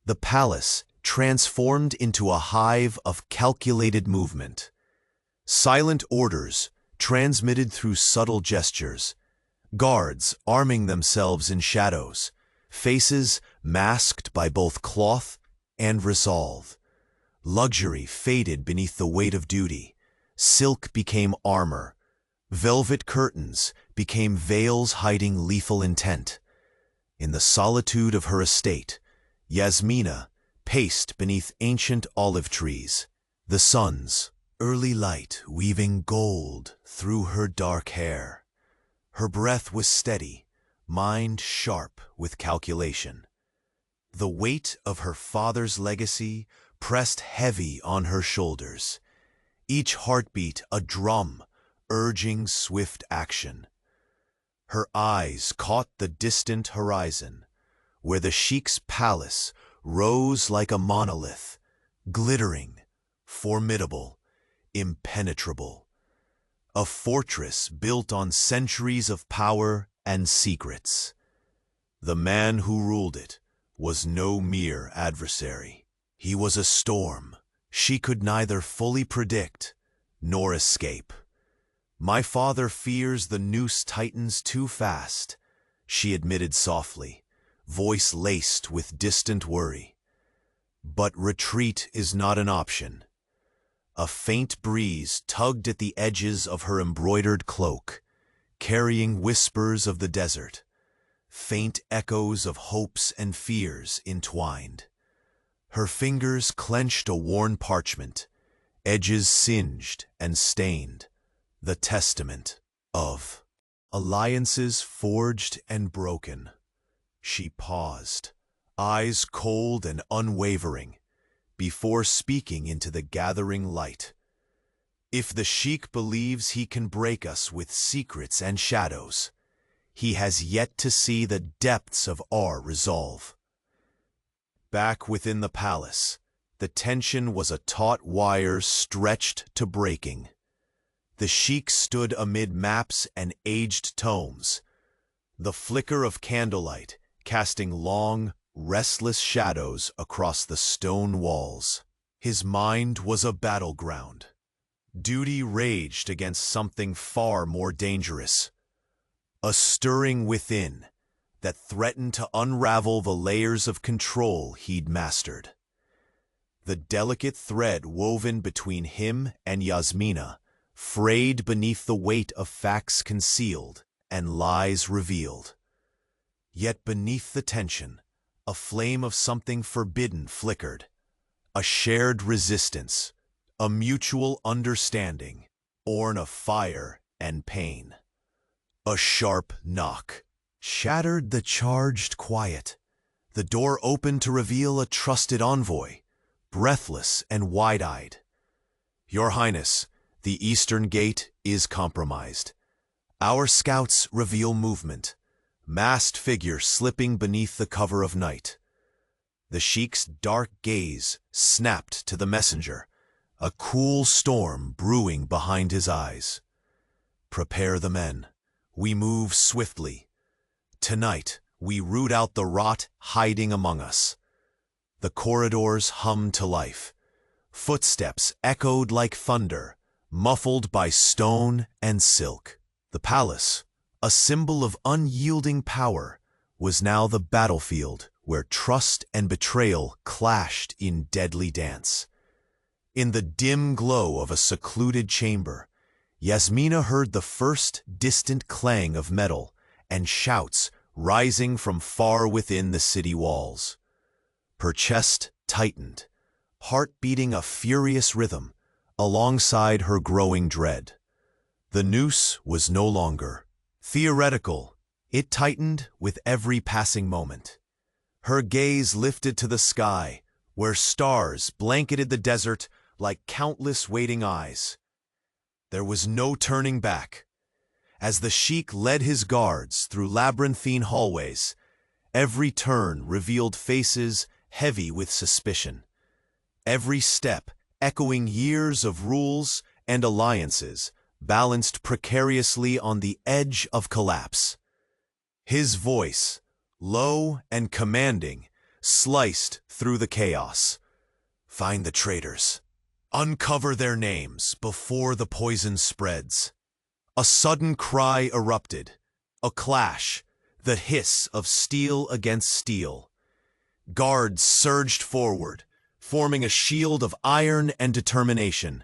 The palace transformed into a hive of calculated movement. Silent orders transmitted through subtle gestures. Guards arming themselves in shadows. Faces masked by both cloth and resolve. Luxury faded beneath the weight of duty. Silk became armor. Velvet curtains became veils hiding lethal intent. In the solitude of her estate, Yasmina paced beneath ancient olive trees, the sun's early light weaving gold through her dark hair. Her breath was steady, mind sharp with calculation. The weight of her father's legacy pressed heavy on her shoulders, each heartbeat a drum urging swift action. Her eyes caught the distant horizon, where the Sheikh's palace rose like a monolith, glittering, formidable, impenetrable. A fortress built on centuries of power and secrets. The man who ruled it was no mere adversary. He was a storm she could neither fully predict nor escape. "My father fears the noose tightens too fast," she admitted softly, voice laced with distant worry. But retreat is not an option. A faint breeze tugged at the edges of her embroidered cloak, carrying whispers of the desert, faint echoes of hopes and fears entwined. Her fingers clenched a worn parchment, edges singed and stained, the testament of alliances forged and broken. She paused, eyes cold and unwavering, before speaking into the gathering light. "If the Sheikh believes he can break us with secrets and shadows, he has yet to see the depths of our resolve." Back within the palace, the tension was a taut wire stretched to breaking. The Sheikh stood amid maps and aged tomes, the flicker of candlelight casting long, restless shadows across the stone walls. His mind was a battleground. Duty raged against something far more dangerous. A stirring within that threatened to unravel the layers of control he'd mastered. The delicate thread woven between him and Yasmina frayed beneath the weight of facts concealed and lies revealed. Yet beneath the tension, a flame of something forbidden flickered. A shared resistance, a mutual understanding, born of fire and pain. A sharp knock shattered the charged quiet. The door opened to reveal a trusted envoy, breathless and wide-eyed. "Your Highness, the eastern gate is compromised. Our scouts reveal movement, masked figure slipping beneath the cover of night." The Sheikh's dark gaze snapped to the messenger, a cool storm brewing behind his eyes. Prepare the men. We move swiftly. Tonight, we root out the rot hiding among us. The corridors hummed to life. Footsteps echoed like thunder, muffled by stone and silk. The palace, a symbol of unyielding power, was now the battlefield where trust and betrayal clashed in deadly dance. In the dim glow of a secluded chamber, Yasmina heard the first distant clang of metal and shouts rising from far within the city walls. Her chest tightened, heart beating a furious rhythm alongside her growing dread. The noose was no longer theoretical. It tightened with every passing moment. Her gaze lifted to the sky, where stars blanketed the desert like countless waiting eyes. There was no turning back. As the Sheikh led his guards through labyrinthine hallways, every turn revealed faces heavy with suspicion. Every step echoing years of rules and alliances balanced precariously on the edge of collapse. His voice, low and commanding, sliced through the chaos. Find the traitors. Uncover their names before the poison spreads. A sudden cry erupted, a clash, the hiss of steel against steel. Guards surged forward, forming a shield of iron and determination.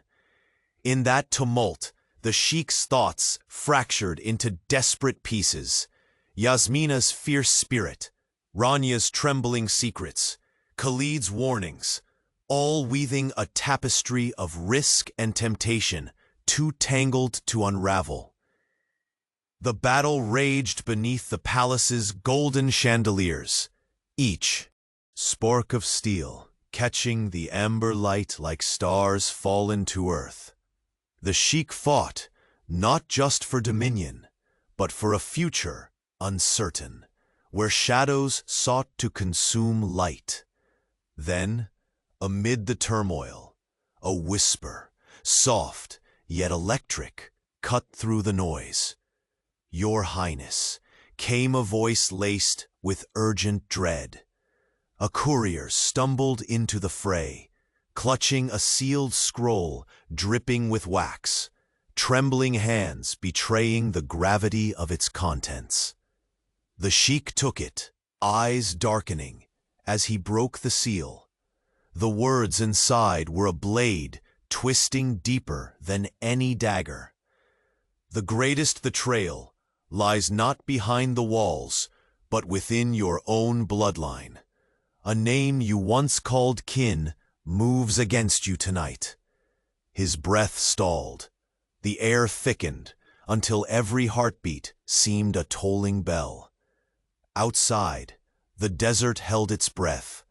In that tumult, the Sheikh's thoughts fractured into desperate pieces. Yasmina's fierce spirit, Ranya's trembling secrets, Khalid's warnings, all weaving a tapestry of risk and temptation, too tangled to unravel. The battle raged beneath the palace's golden chandeliers, each spork of steel catching the amber light like stars fallen to earth. The Sheikh fought, not just for dominion, but for a future uncertain, where shadows sought to consume light. Then, amid the turmoil, a whisper, soft yet electric, cut through the noise. "Your Highness," came a voice laced with urgent dread. A courier stumbled into the fray, clutching a sealed scroll dripping with wax, trembling hands betraying the gravity of its contents. The Sheikh took it, eyes darkening, as he broke the seal. The words inside were a blade twisting deeper than any dagger. "The greatest betrayal lies not behind the walls, but within your own bloodline. A name you once called kin moves against you tonight." His breath stalled. The air thickened until every heartbeat seemed a tolling bell. Outside, the desert held its breath,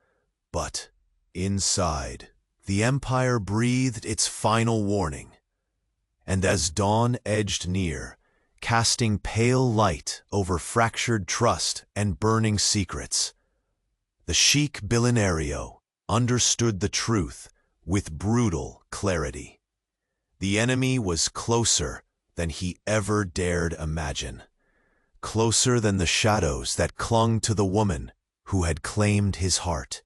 but inside, the Empire breathed its final warning. And as dawn edged near, casting pale light over fractured trust and burning secrets, the Sheikh Billionaire understood the truth with brutal clarity. The enemy was closer than he ever dared imagine, closer than the shadows that clung to the woman who had claimed his heart.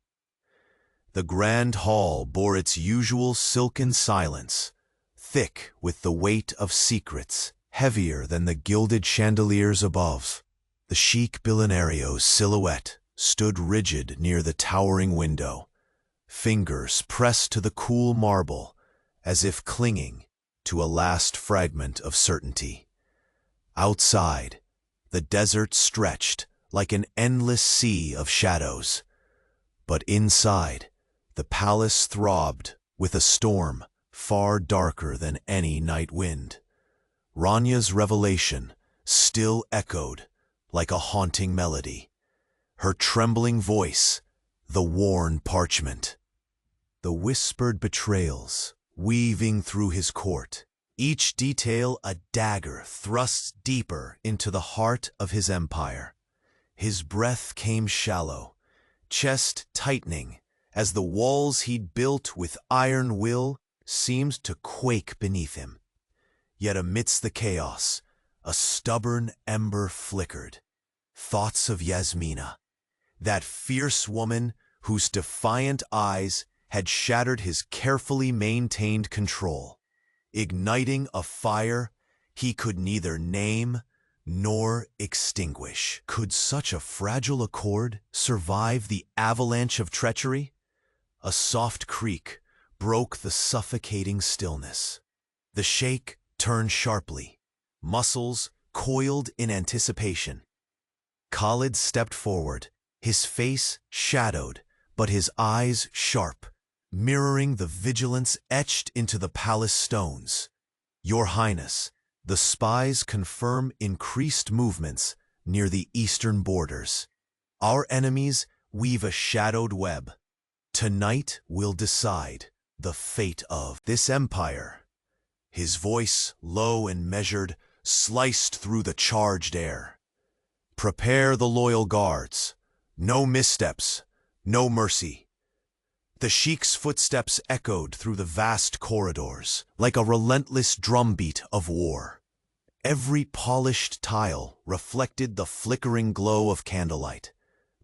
The grand hall bore its usual silken silence, thick with the weight of secrets, heavier than the gilded chandeliers above. The Sheikh Billionaire's silhouette stood rigid near the towering window, fingers pressed to the cool marble, as if clinging to a last fragment of certainty. Outside, the desert stretched like an endless sea of shadows. But inside, the palace throbbed with a storm far darker than any night wind. Ranya's revelation still echoed like a haunting melody. Her trembling voice, the worn parchment. The whispered betrayals weaving through his court, each detail a dagger thrust deeper into the heart of his empire. His breath came shallow, chest tightening, as the walls he'd built with iron will seemed to quake beneath him. Yet amidst the chaos, a stubborn ember flickered. Thoughts of Yasmina, that fierce woman whose defiant eyes had shattered his carefully maintained control, igniting a fire he could neither name nor extinguish. Could such a fragile accord survive the avalanche of treachery? A soft creak broke the suffocating stillness. The sheikh turned sharply, muscles coiled in anticipation. Khalid stepped forward, his face shadowed, but his eyes sharp, mirroring the vigilance etched into the palace stones. "Your Highness, the spies confirm increased movements near the eastern borders. Our enemies weave a shadowed web. Tonight will decide the fate of this empire." His voice, low and measured, sliced through the charged air. "Prepare the loyal guards. No missteps, no mercy." The sheikh's footsteps echoed through the vast corridors, like a relentless drumbeat of war. Every polished tile reflected the flickering glow of candlelight,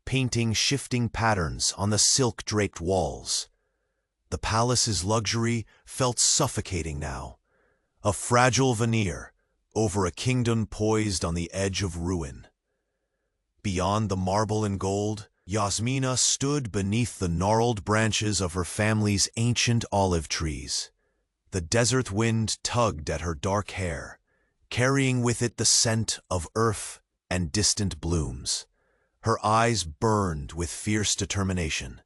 painting shifting patterns on the silk-draped walls. The palace's luxury felt suffocating now, a fragile veneer over a kingdom poised on the edge of ruin. Beyond the marble and gold, Yasmina stood beneath the gnarled branches of her family's ancient olive trees. The desert wind tugged at her dark hair, carrying with it the scent of earth and distant blooms. Her eyes burned with fierce determination,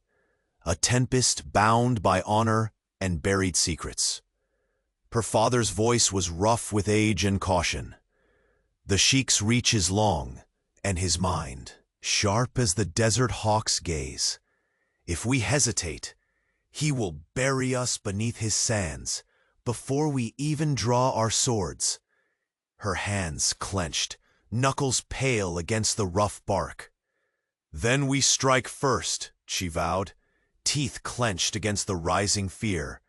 a tempest bound by honor and buried secrets. Her father's voice was rough with age and caution. The sheikh's reach is long, and his mind sharp as the desert hawk's gaze. If we hesitate, he will bury us beneath his sands before we even draw our swords. Her hands clenched, knuckles pale against the rough bark. "Then we strike first," she vowed, teeth clenched against the rising fear.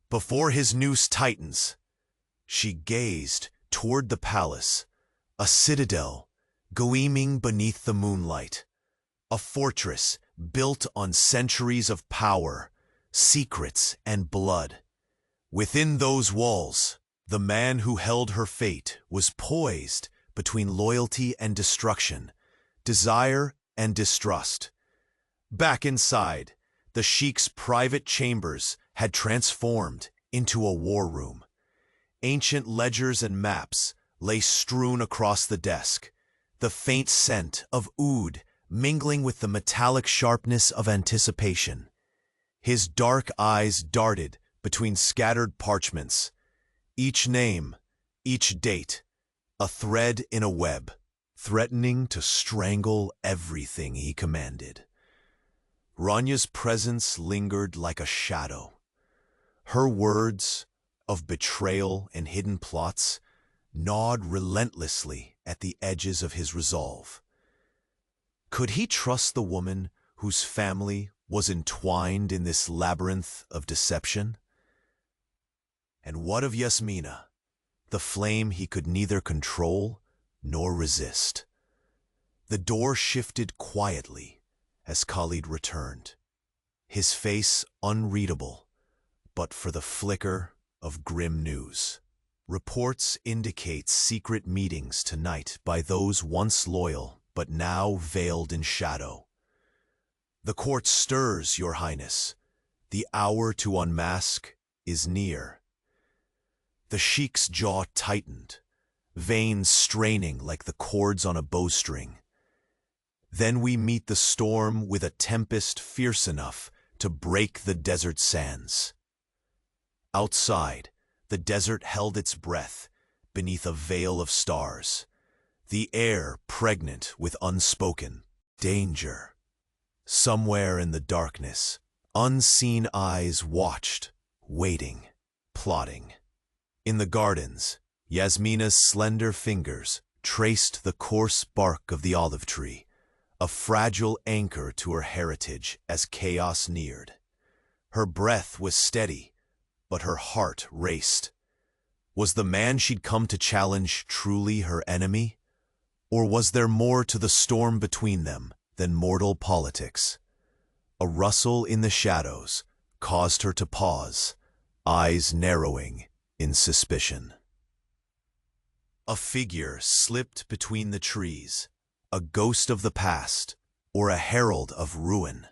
"Before his noose tightens." She gazed toward the palace, a citadel gleaming beneath the moonlight, a fortress built on centuries of power, secrets, and blood. Within those walls, the man who held her fate was poised between loyalty and destruction, desire and distrust. Back inside, the sheikh's private chambers had transformed into a war room. Ancient ledgers and maps lay strewn across the desk, the faint scent of oud mingling with the metallic sharpness of anticipation. His dark eyes darted between scattered parchments, each name, each date, a thread in a web, threatening to strangle everything he commanded. Ranya's presence lingered like a shadow. Her words of betrayal and hidden plots gnawed relentlessly at the edges of his resolve. Could he trust the woman whose family was entwined in this labyrinth of deception? And what of Yasmina, the flame he could neither control nor resist? The door shifted quietly as Khalid returned, his face unreadable, but for the flicker of grim news. "Reports indicate secret meetings tonight by those once loyal but now veiled in shadow. The court stirs, Your Highness. The hour to unmask is near." The sheikh's jaw tightened, veins straining like the cords on a bowstring. Then we meet the storm with a tempest fierce enough to break the desert sands. Outside, the desert held its breath beneath a veil of stars, the air pregnant with unspoken danger. Somewhere in the darkness, unseen eyes watched, waiting, plotting. In the gardens, Yasmina's slender fingers traced the coarse bark of the olive tree, a fragile anchor to her heritage as chaos neared. Her breath was steady, but her heart raced. Was the man she'd come to challenge truly her enemy? Or was there more to the storm between them than mortal politics? A rustle in the shadows caused her to pause, eyes narrowing in suspicion. A figure slipped between the trees, a ghost of the past, or a herald of ruin.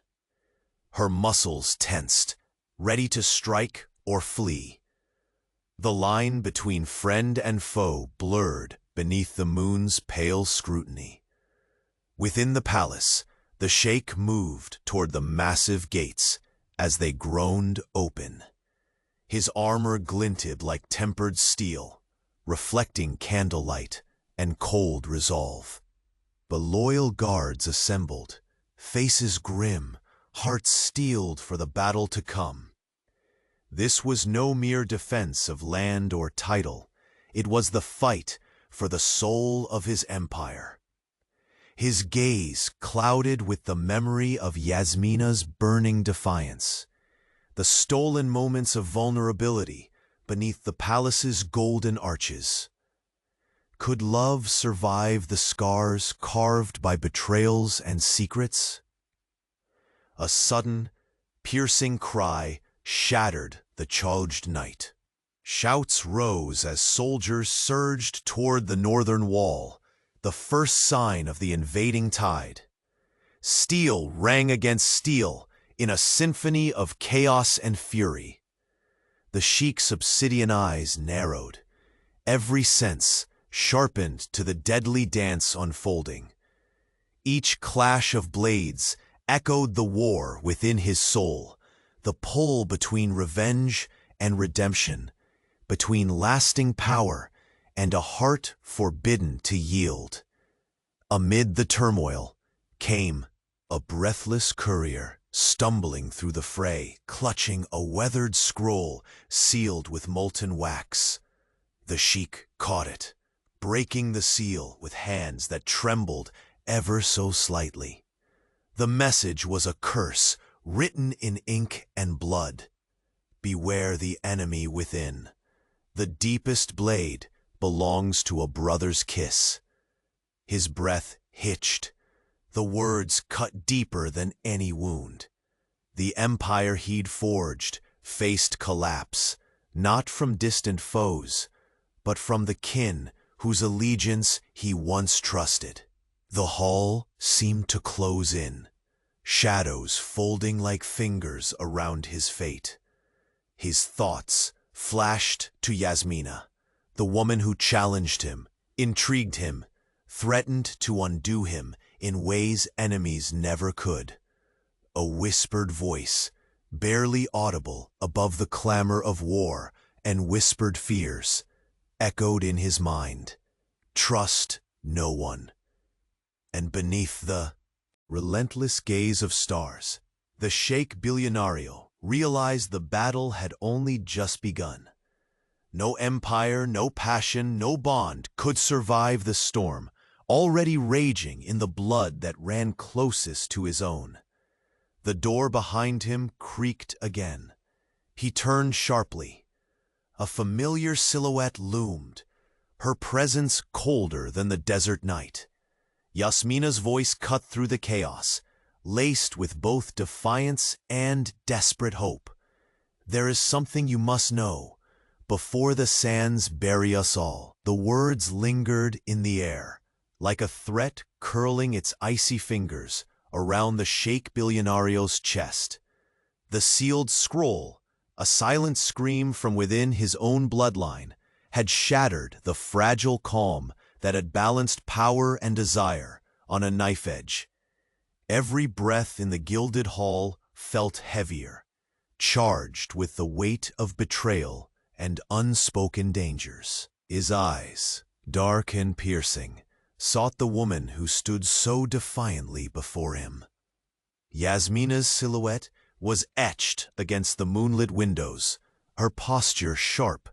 Her muscles tensed, ready to strike or flee. The line between friend and foe blurred beneath the moon's pale scrutiny. Within the palace, the sheikh moved toward the massive gates as they groaned open. His armor glinted like tempered steel, reflecting candlelight and cold resolve. The loyal guards assembled, faces grim, hearts steeled for the battle to come. This was no mere defense of land or title. It was the fight for the soul of his empire. His gaze clouded with the memory of Yasmina's burning defiance, the stolen moments of vulnerability beneath the palace's golden arches. Could love survive the scars carved by betrayals and secrets? A sudden, piercing cry shattered the charged night. Shouts rose as soldiers surged toward the northern wall, the first sign of the invading tide. Steel rang against steel in a symphony of chaos and fury. The sheikh's obsidian eyes narrowed, every sense sharpened to the deadly dance unfolding. Each clash of blades echoed the war within his soul, the pull between revenge and redemption, between lasting power and a heart forbidden to yield. Amid the turmoil came a breathless courier, stumbling through the fray, clutching a weathered scroll sealed with molten wax. The sheikh caught it, breaking the seal with hands that trembled ever so slightly. The message was a curse written in ink and blood. Beware the enemy within. The deepest blade belongs to a brother's kiss. His breath hitched. The words cut deeper than any wound. The empire he'd forged faced collapse, not from distant foes, but from the kin whose allegiance he once trusted. The hall seemed to close in, shadows folding like fingers around his fate. His thoughts flashed to Yasmina, the woman who challenged him, intrigued him, threatened to undo him in ways enemies never could. A whispered voice, barely audible above the clamor of war and whispered fears, echoed in his mind. Trust no one. And beneath the relentless gaze of stars, the Sheikh Billionaire realized the battle had only just begun. No empire, no passion, no bond could survive the storm, already raging in the blood that ran closest to his own. The door behind him creaked again. He turned sharply. A familiar silhouette loomed, her presence colder than the desert night. Yasmina's voice cut through the chaos, laced with both defiance and desperate hope. There is something you must know, before the sands bury us all. The words lingered in the air, like a threat curling its icy fingers around the Sheikh Billionaire's chest. The sealed scroll, a silent scream from within his own bloodline, had shattered the fragile calm that had balanced power and desire on a knife edge. Every breath in the gilded hall felt heavier, charged with the weight of betrayal and unspoken dangers. His eyes, dark and piercing, sought the woman who stood so defiantly before him. Yasmina's silhouette was etched against the moonlit windows, her posture sharp,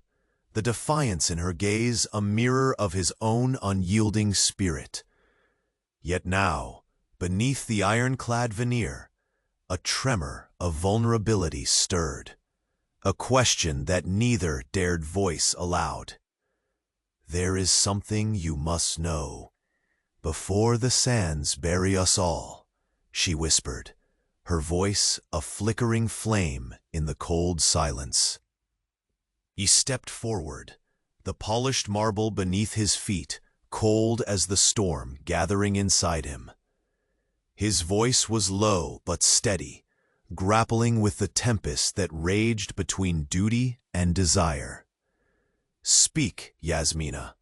the defiance in her gaze a mirror of his own unyielding spirit. Yet now, beneath the ironclad veneer, a tremor of vulnerability stirred. a question that neither dared voice aloud. "There is something you must know, before the sands bury us all," she whispered, her voice a flickering flame in the cold silence. He stepped forward, the polished marble beneath his feet cold as the storm gathering inside him. His voice was low but steady, grappling with the tempest that raged between duty and desire. "Speak, Yasmina.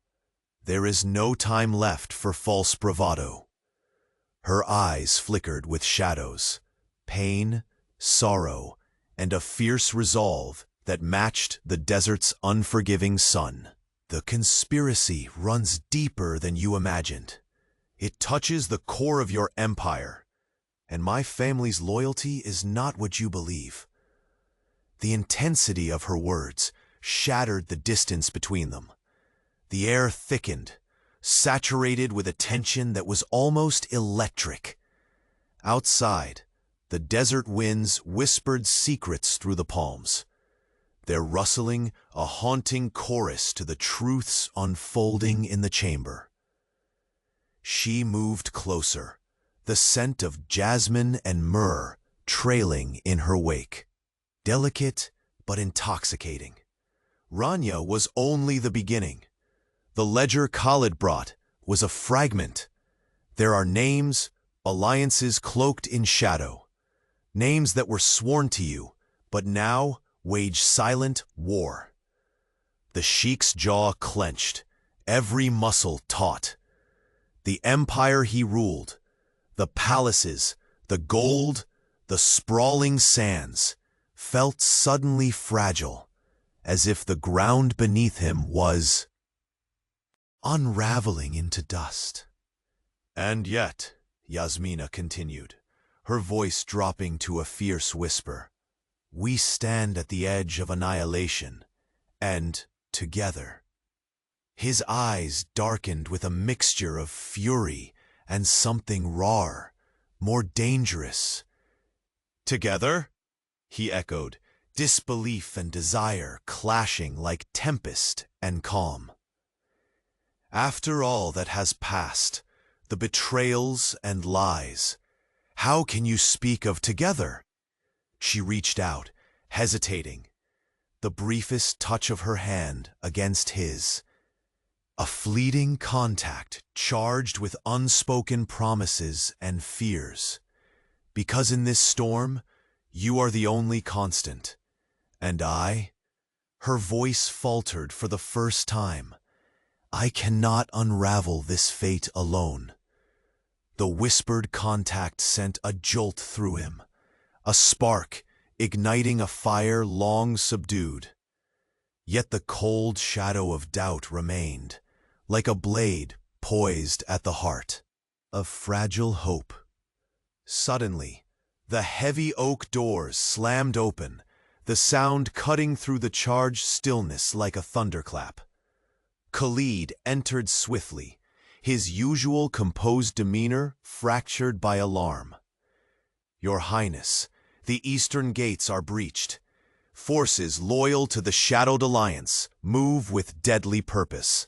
There is no time left for false bravado." Her eyes flickered with shadows, pain, sorrow, and a fierce resolve that matched the desert's unforgiving sun. "The conspiracy runs deeper than you imagined. It touches the core of your empire, and my family's loyalty is not what you believe." The intensity of her words shattered the distance between them. The air thickened, saturated with a tension that was almost electric. Outside, the desert winds whispered secrets through the palms, their rustling a haunting chorus to the truths unfolding in the chamber. She moved closer, the scent of jasmine and myrrh trailing in her wake. Delicate but intoxicating. Rania was only the beginning. The ledger Khalid brought was a fragment. There are names, alliances cloaked in shadow. Names that were sworn to you, but now wage silent war. The Sheikh's jaw clenched, every muscle taut. The empire he ruled, the palaces, the gold, the sprawling sands, felt suddenly fragile, as if the ground beneath him was unraveling into dust. "And yet," Yasmina continued, her voice dropping to a fierce whisper, "we stand at the edge of annihilation, and together." His eyes darkened with a mixture of fury and something raw, more dangerous. "Together?" he echoed, disbelief and desire clashing like tempest and calm. "After all that has passed, the betrayals and lies, how can you speak of together?" She reached out, hesitating, the briefest touch of her hand against his. A fleeting contact charged with unspoken promises and fears. "Because in this storm, you are the only constant. And I," her voice faltered for the first time, "I cannot unravel this fate alone." The whispered contact sent a jolt through him, a spark igniting a fire long subdued. Yet the cold shadow of doubt remained, like a blade poised at the heart of fragile hope. Suddenly, the heavy oak doors slammed open, the sound cutting through the charged stillness like a thunderclap. Khalid entered swiftly, his usual composed demeanor fractured by alarm. "Your Highness, the eastern gates are breached. Forces loyal to the Shadowed Alliance move with deadly purpose.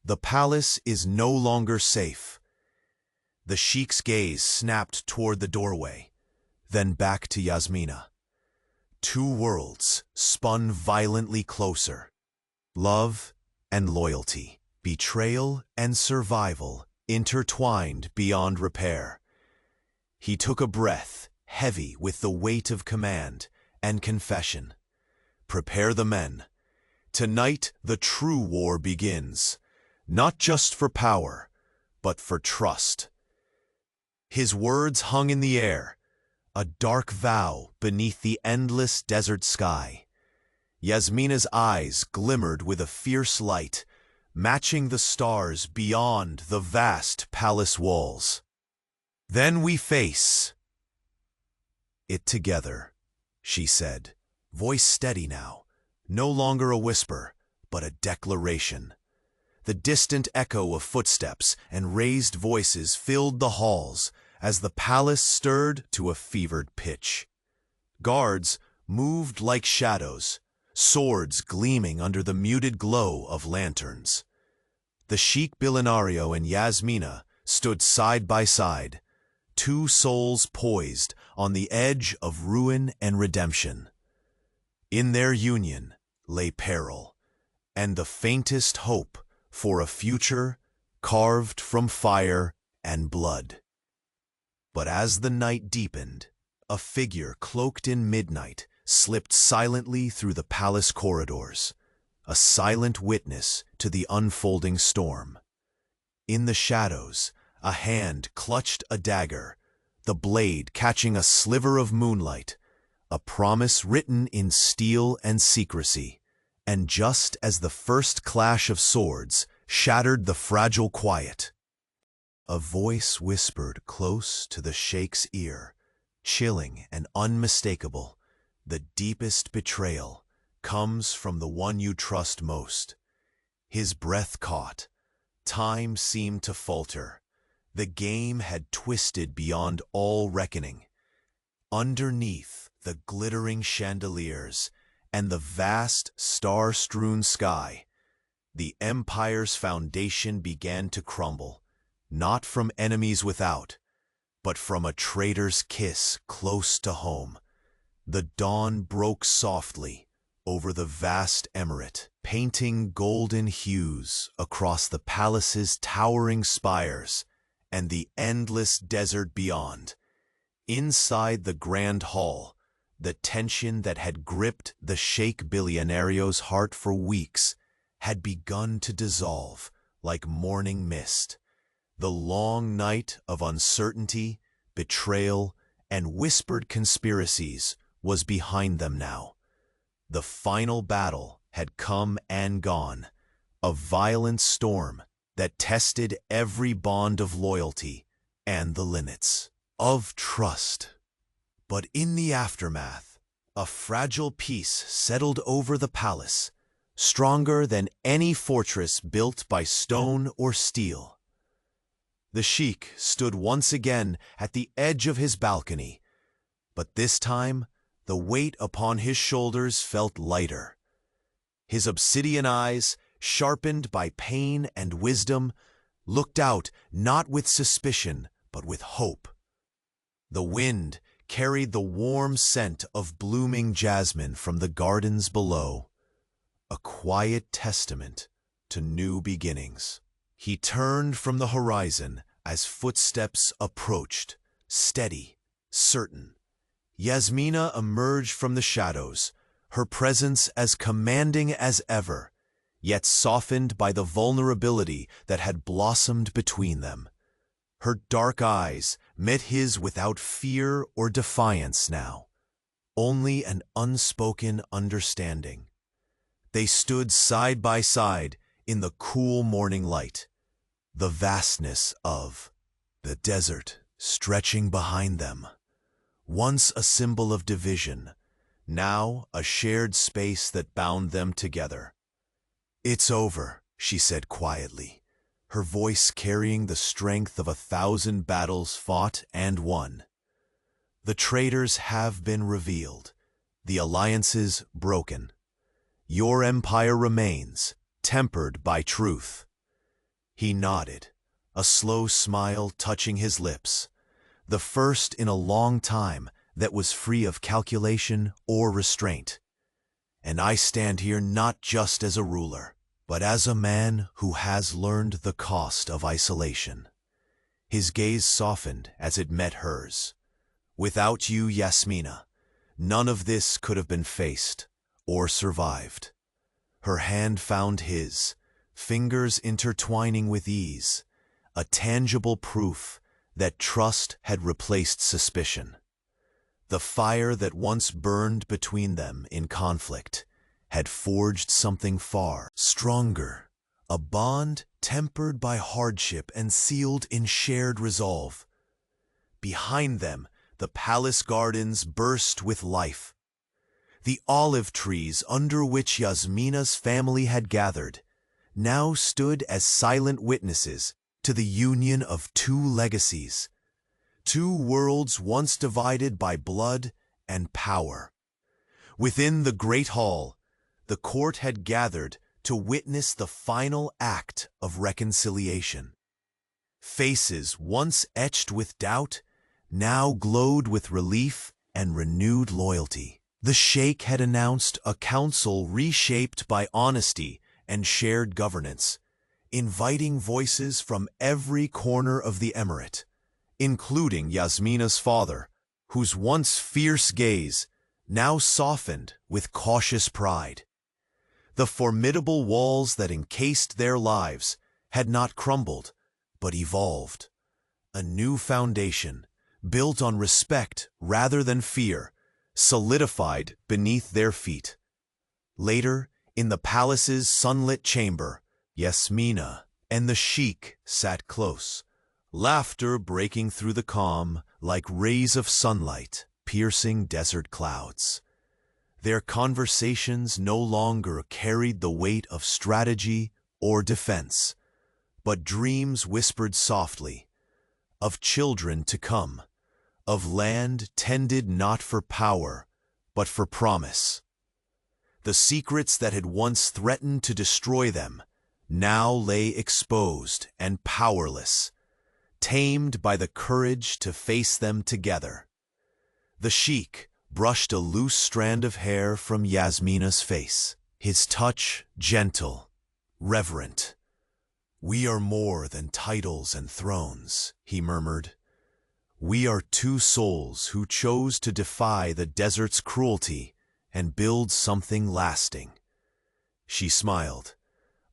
The palace is no longer safe." The Sheikh's gaze snapped toward the doorway, then back to Yasmina. Two worlds spun violently closer. Love and loyalty, betrayal and survival intertwined beyond repair. He took a breath, heavy with the weight of command and confession. "Prepare the men. Tonight the true war begins, not just for power, but for trust." His words hung in the air, a dark vow beneath the endless desert sky. Yasmina's eyes glimmered with a fierce light, matching the stars beyond the vast palace walls. "Then we face it together," she said, voice steady now, no longer a whisper, but a declaration. The distant echo of footsteps and raised voices filled the halls as the palace stirred to a fevered pitch. Guards, moved like shadows, swords gleaming under the muted glow of lanterns. The Sheikh Billionaire and Yasmina stood side by side, two souls poised on the edge of ruin and redemption. In their union lay peril, and the faintest hope for a future carved from fire and blood. But as the night deepened, a figure cloaked in midnight slipped silently through the palace corridors, a silent witness to the unfolding storm. In the shadows, a hand clutched a dagger, the blade catching a sliver of moonlight, a promise written in steel and secrecy. And just as the first clash of swords shattered the fragile quiet, a voice whispered close to the Sheikh's ear, chilling and unmistakable. The deepest betrayal comes from the one you trust most. His breath caught. Time seemed to falter. The game had twisted beyond all reckoning. Underneath the glittering chandeliers and the vast star-strewn sky, the empire's foundation began to crumble, not from enemies without, but from a traitor's kiss close to home. The dawn broke softly over the vast emirate, painting golden hues across the palace's towering spires and the endless desert beyond. Inside the grand hall, the tension that had gripped the Sheikh Billionaire's heart for weeks had begun to dissolve like morning mist. The long night of uncertainty, betrayal, and whispered conspiracies was behind them now. The final battle had come and gone, a violent storm that tested every bond of loyalty and the limits of trust. But in the aftermath, a fragile peace settled over the palace, stronger than any fortress built by stone or steel. The Sheikh stood once again at the edge of his balcony, but this time the weight upon his shoulders felt lighter. His obsidian eyes, sharpened by pain and wisdom, looked out not with suspicion but with hope. The wind carried the warm scent of blooming jasmine from the gardens below, a quiet testament to new beginnings. He turned from the horizon as footsteps approached, steady, certain. Yasmina emerged from the shadows, her presence as commanding as ever, yet softened by the vulnerability that had blossomed between them. Her dark eyes met his without fear or defiance now, only an unspoken understanding. They stood side by side in the cool morning light, the vastness of the desert stretching behind them. Once a symbol of division, now a shared space that bound them together. "It's over," she said quietly, her voice carrying the strength of 1,000 battles fought and won. "The traitors have been revealed, the alliances broken. Your empire remains, tempered by truth." He nodded, a slow smile touching his lips, the first in a long time that was free of calculation or restraint. "And I stand here not just as a ruler, but as a man who has learned the cost of isolation." His gaze softened as it met hers. "Without you, Yasmina, none of this could have been faced or survived." Her hand found his, fingers intertwining with ease, a tangible proof that trust had replaced suspicion. The fire that once burned between them in conflict had forged something far stronger, a bond tempered by hardship and sealed in shared resolve. Behind them, the palace gardens burst with life. The olive trees under which Yasmina's family had gathered now stood as silent witnesses to the union of two legacies, two worlds once divided by blood and power. Within the great hall, the court had gathered to witness the final act of reconciliation. Faces once etched with doubt now glowed with relief and renewed loyalty. The Sheikh had announced a council reshaped by honesty and shared governance, inviting voices from every corner of the emirate, including Yasmina's father, whose once fierce gaze now softened with cautious pride. The formidable walls that encased their lives had not crumbled, but evolved. A new foundation, built on respect rather than fear, solidified beneath their feet. Later, in the palace's sunlit chamber, Yasmina and the Sheikh sat close, laughter breaking through the calm like rays of sunlight piercing desert clouds. Their conversations no longer carried the weight of strategy or defense, but dreams whispered softly, of children to come, of land tended not for power, but for promise. The secrets that had once threatened to destroy them now lay exposed and powerless, tamed by the courage to face them together. The Sheikh brushed a loose strand of hair from Yasmina's face, his touch gentle, reverent. "We are more than titles and thrones," he murmured. "We are two souls who chose to defy the desert's cruelty and build something lasting." She smiled,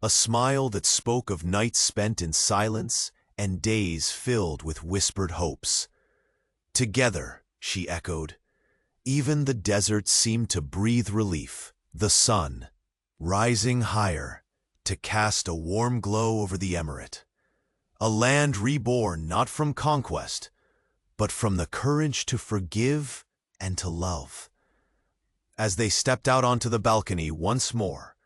a smile that spoke of nights spent in silence and days filled with whispered hopes. "Together," she echoed. Even the desert seemed to breathe relief, the sun, rising higher, to cast a warm glow over the emirate. A land reborn not from conquest, but from the courage to forgive and to love. As they stepped out onto the balcony once more,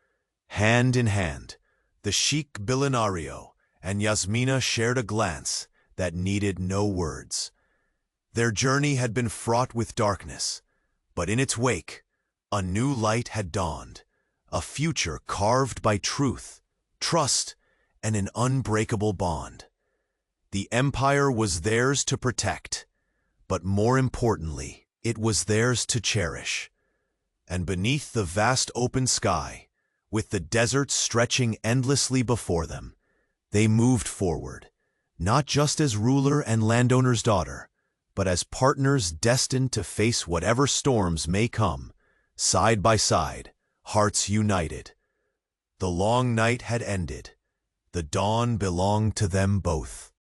hand in hand, the Sheikh Billionaire and Yasmina shared a glance that needed no words. Their journey had been fraught with darkness, but in its wake, a new light had dawned, a future carved by truth, trust, and an unbreakable bond. The empire was theirs to protect, but more importantly, it was theirs to cherish. And beneath the vast open sky, with the desert stretching endlessly before them, they moved forward, not just as ruler and landowner's daughter, but as partners destined to face whatever storms may come, side by side, hearts united. The long night had ended. The dawn belonged to them both.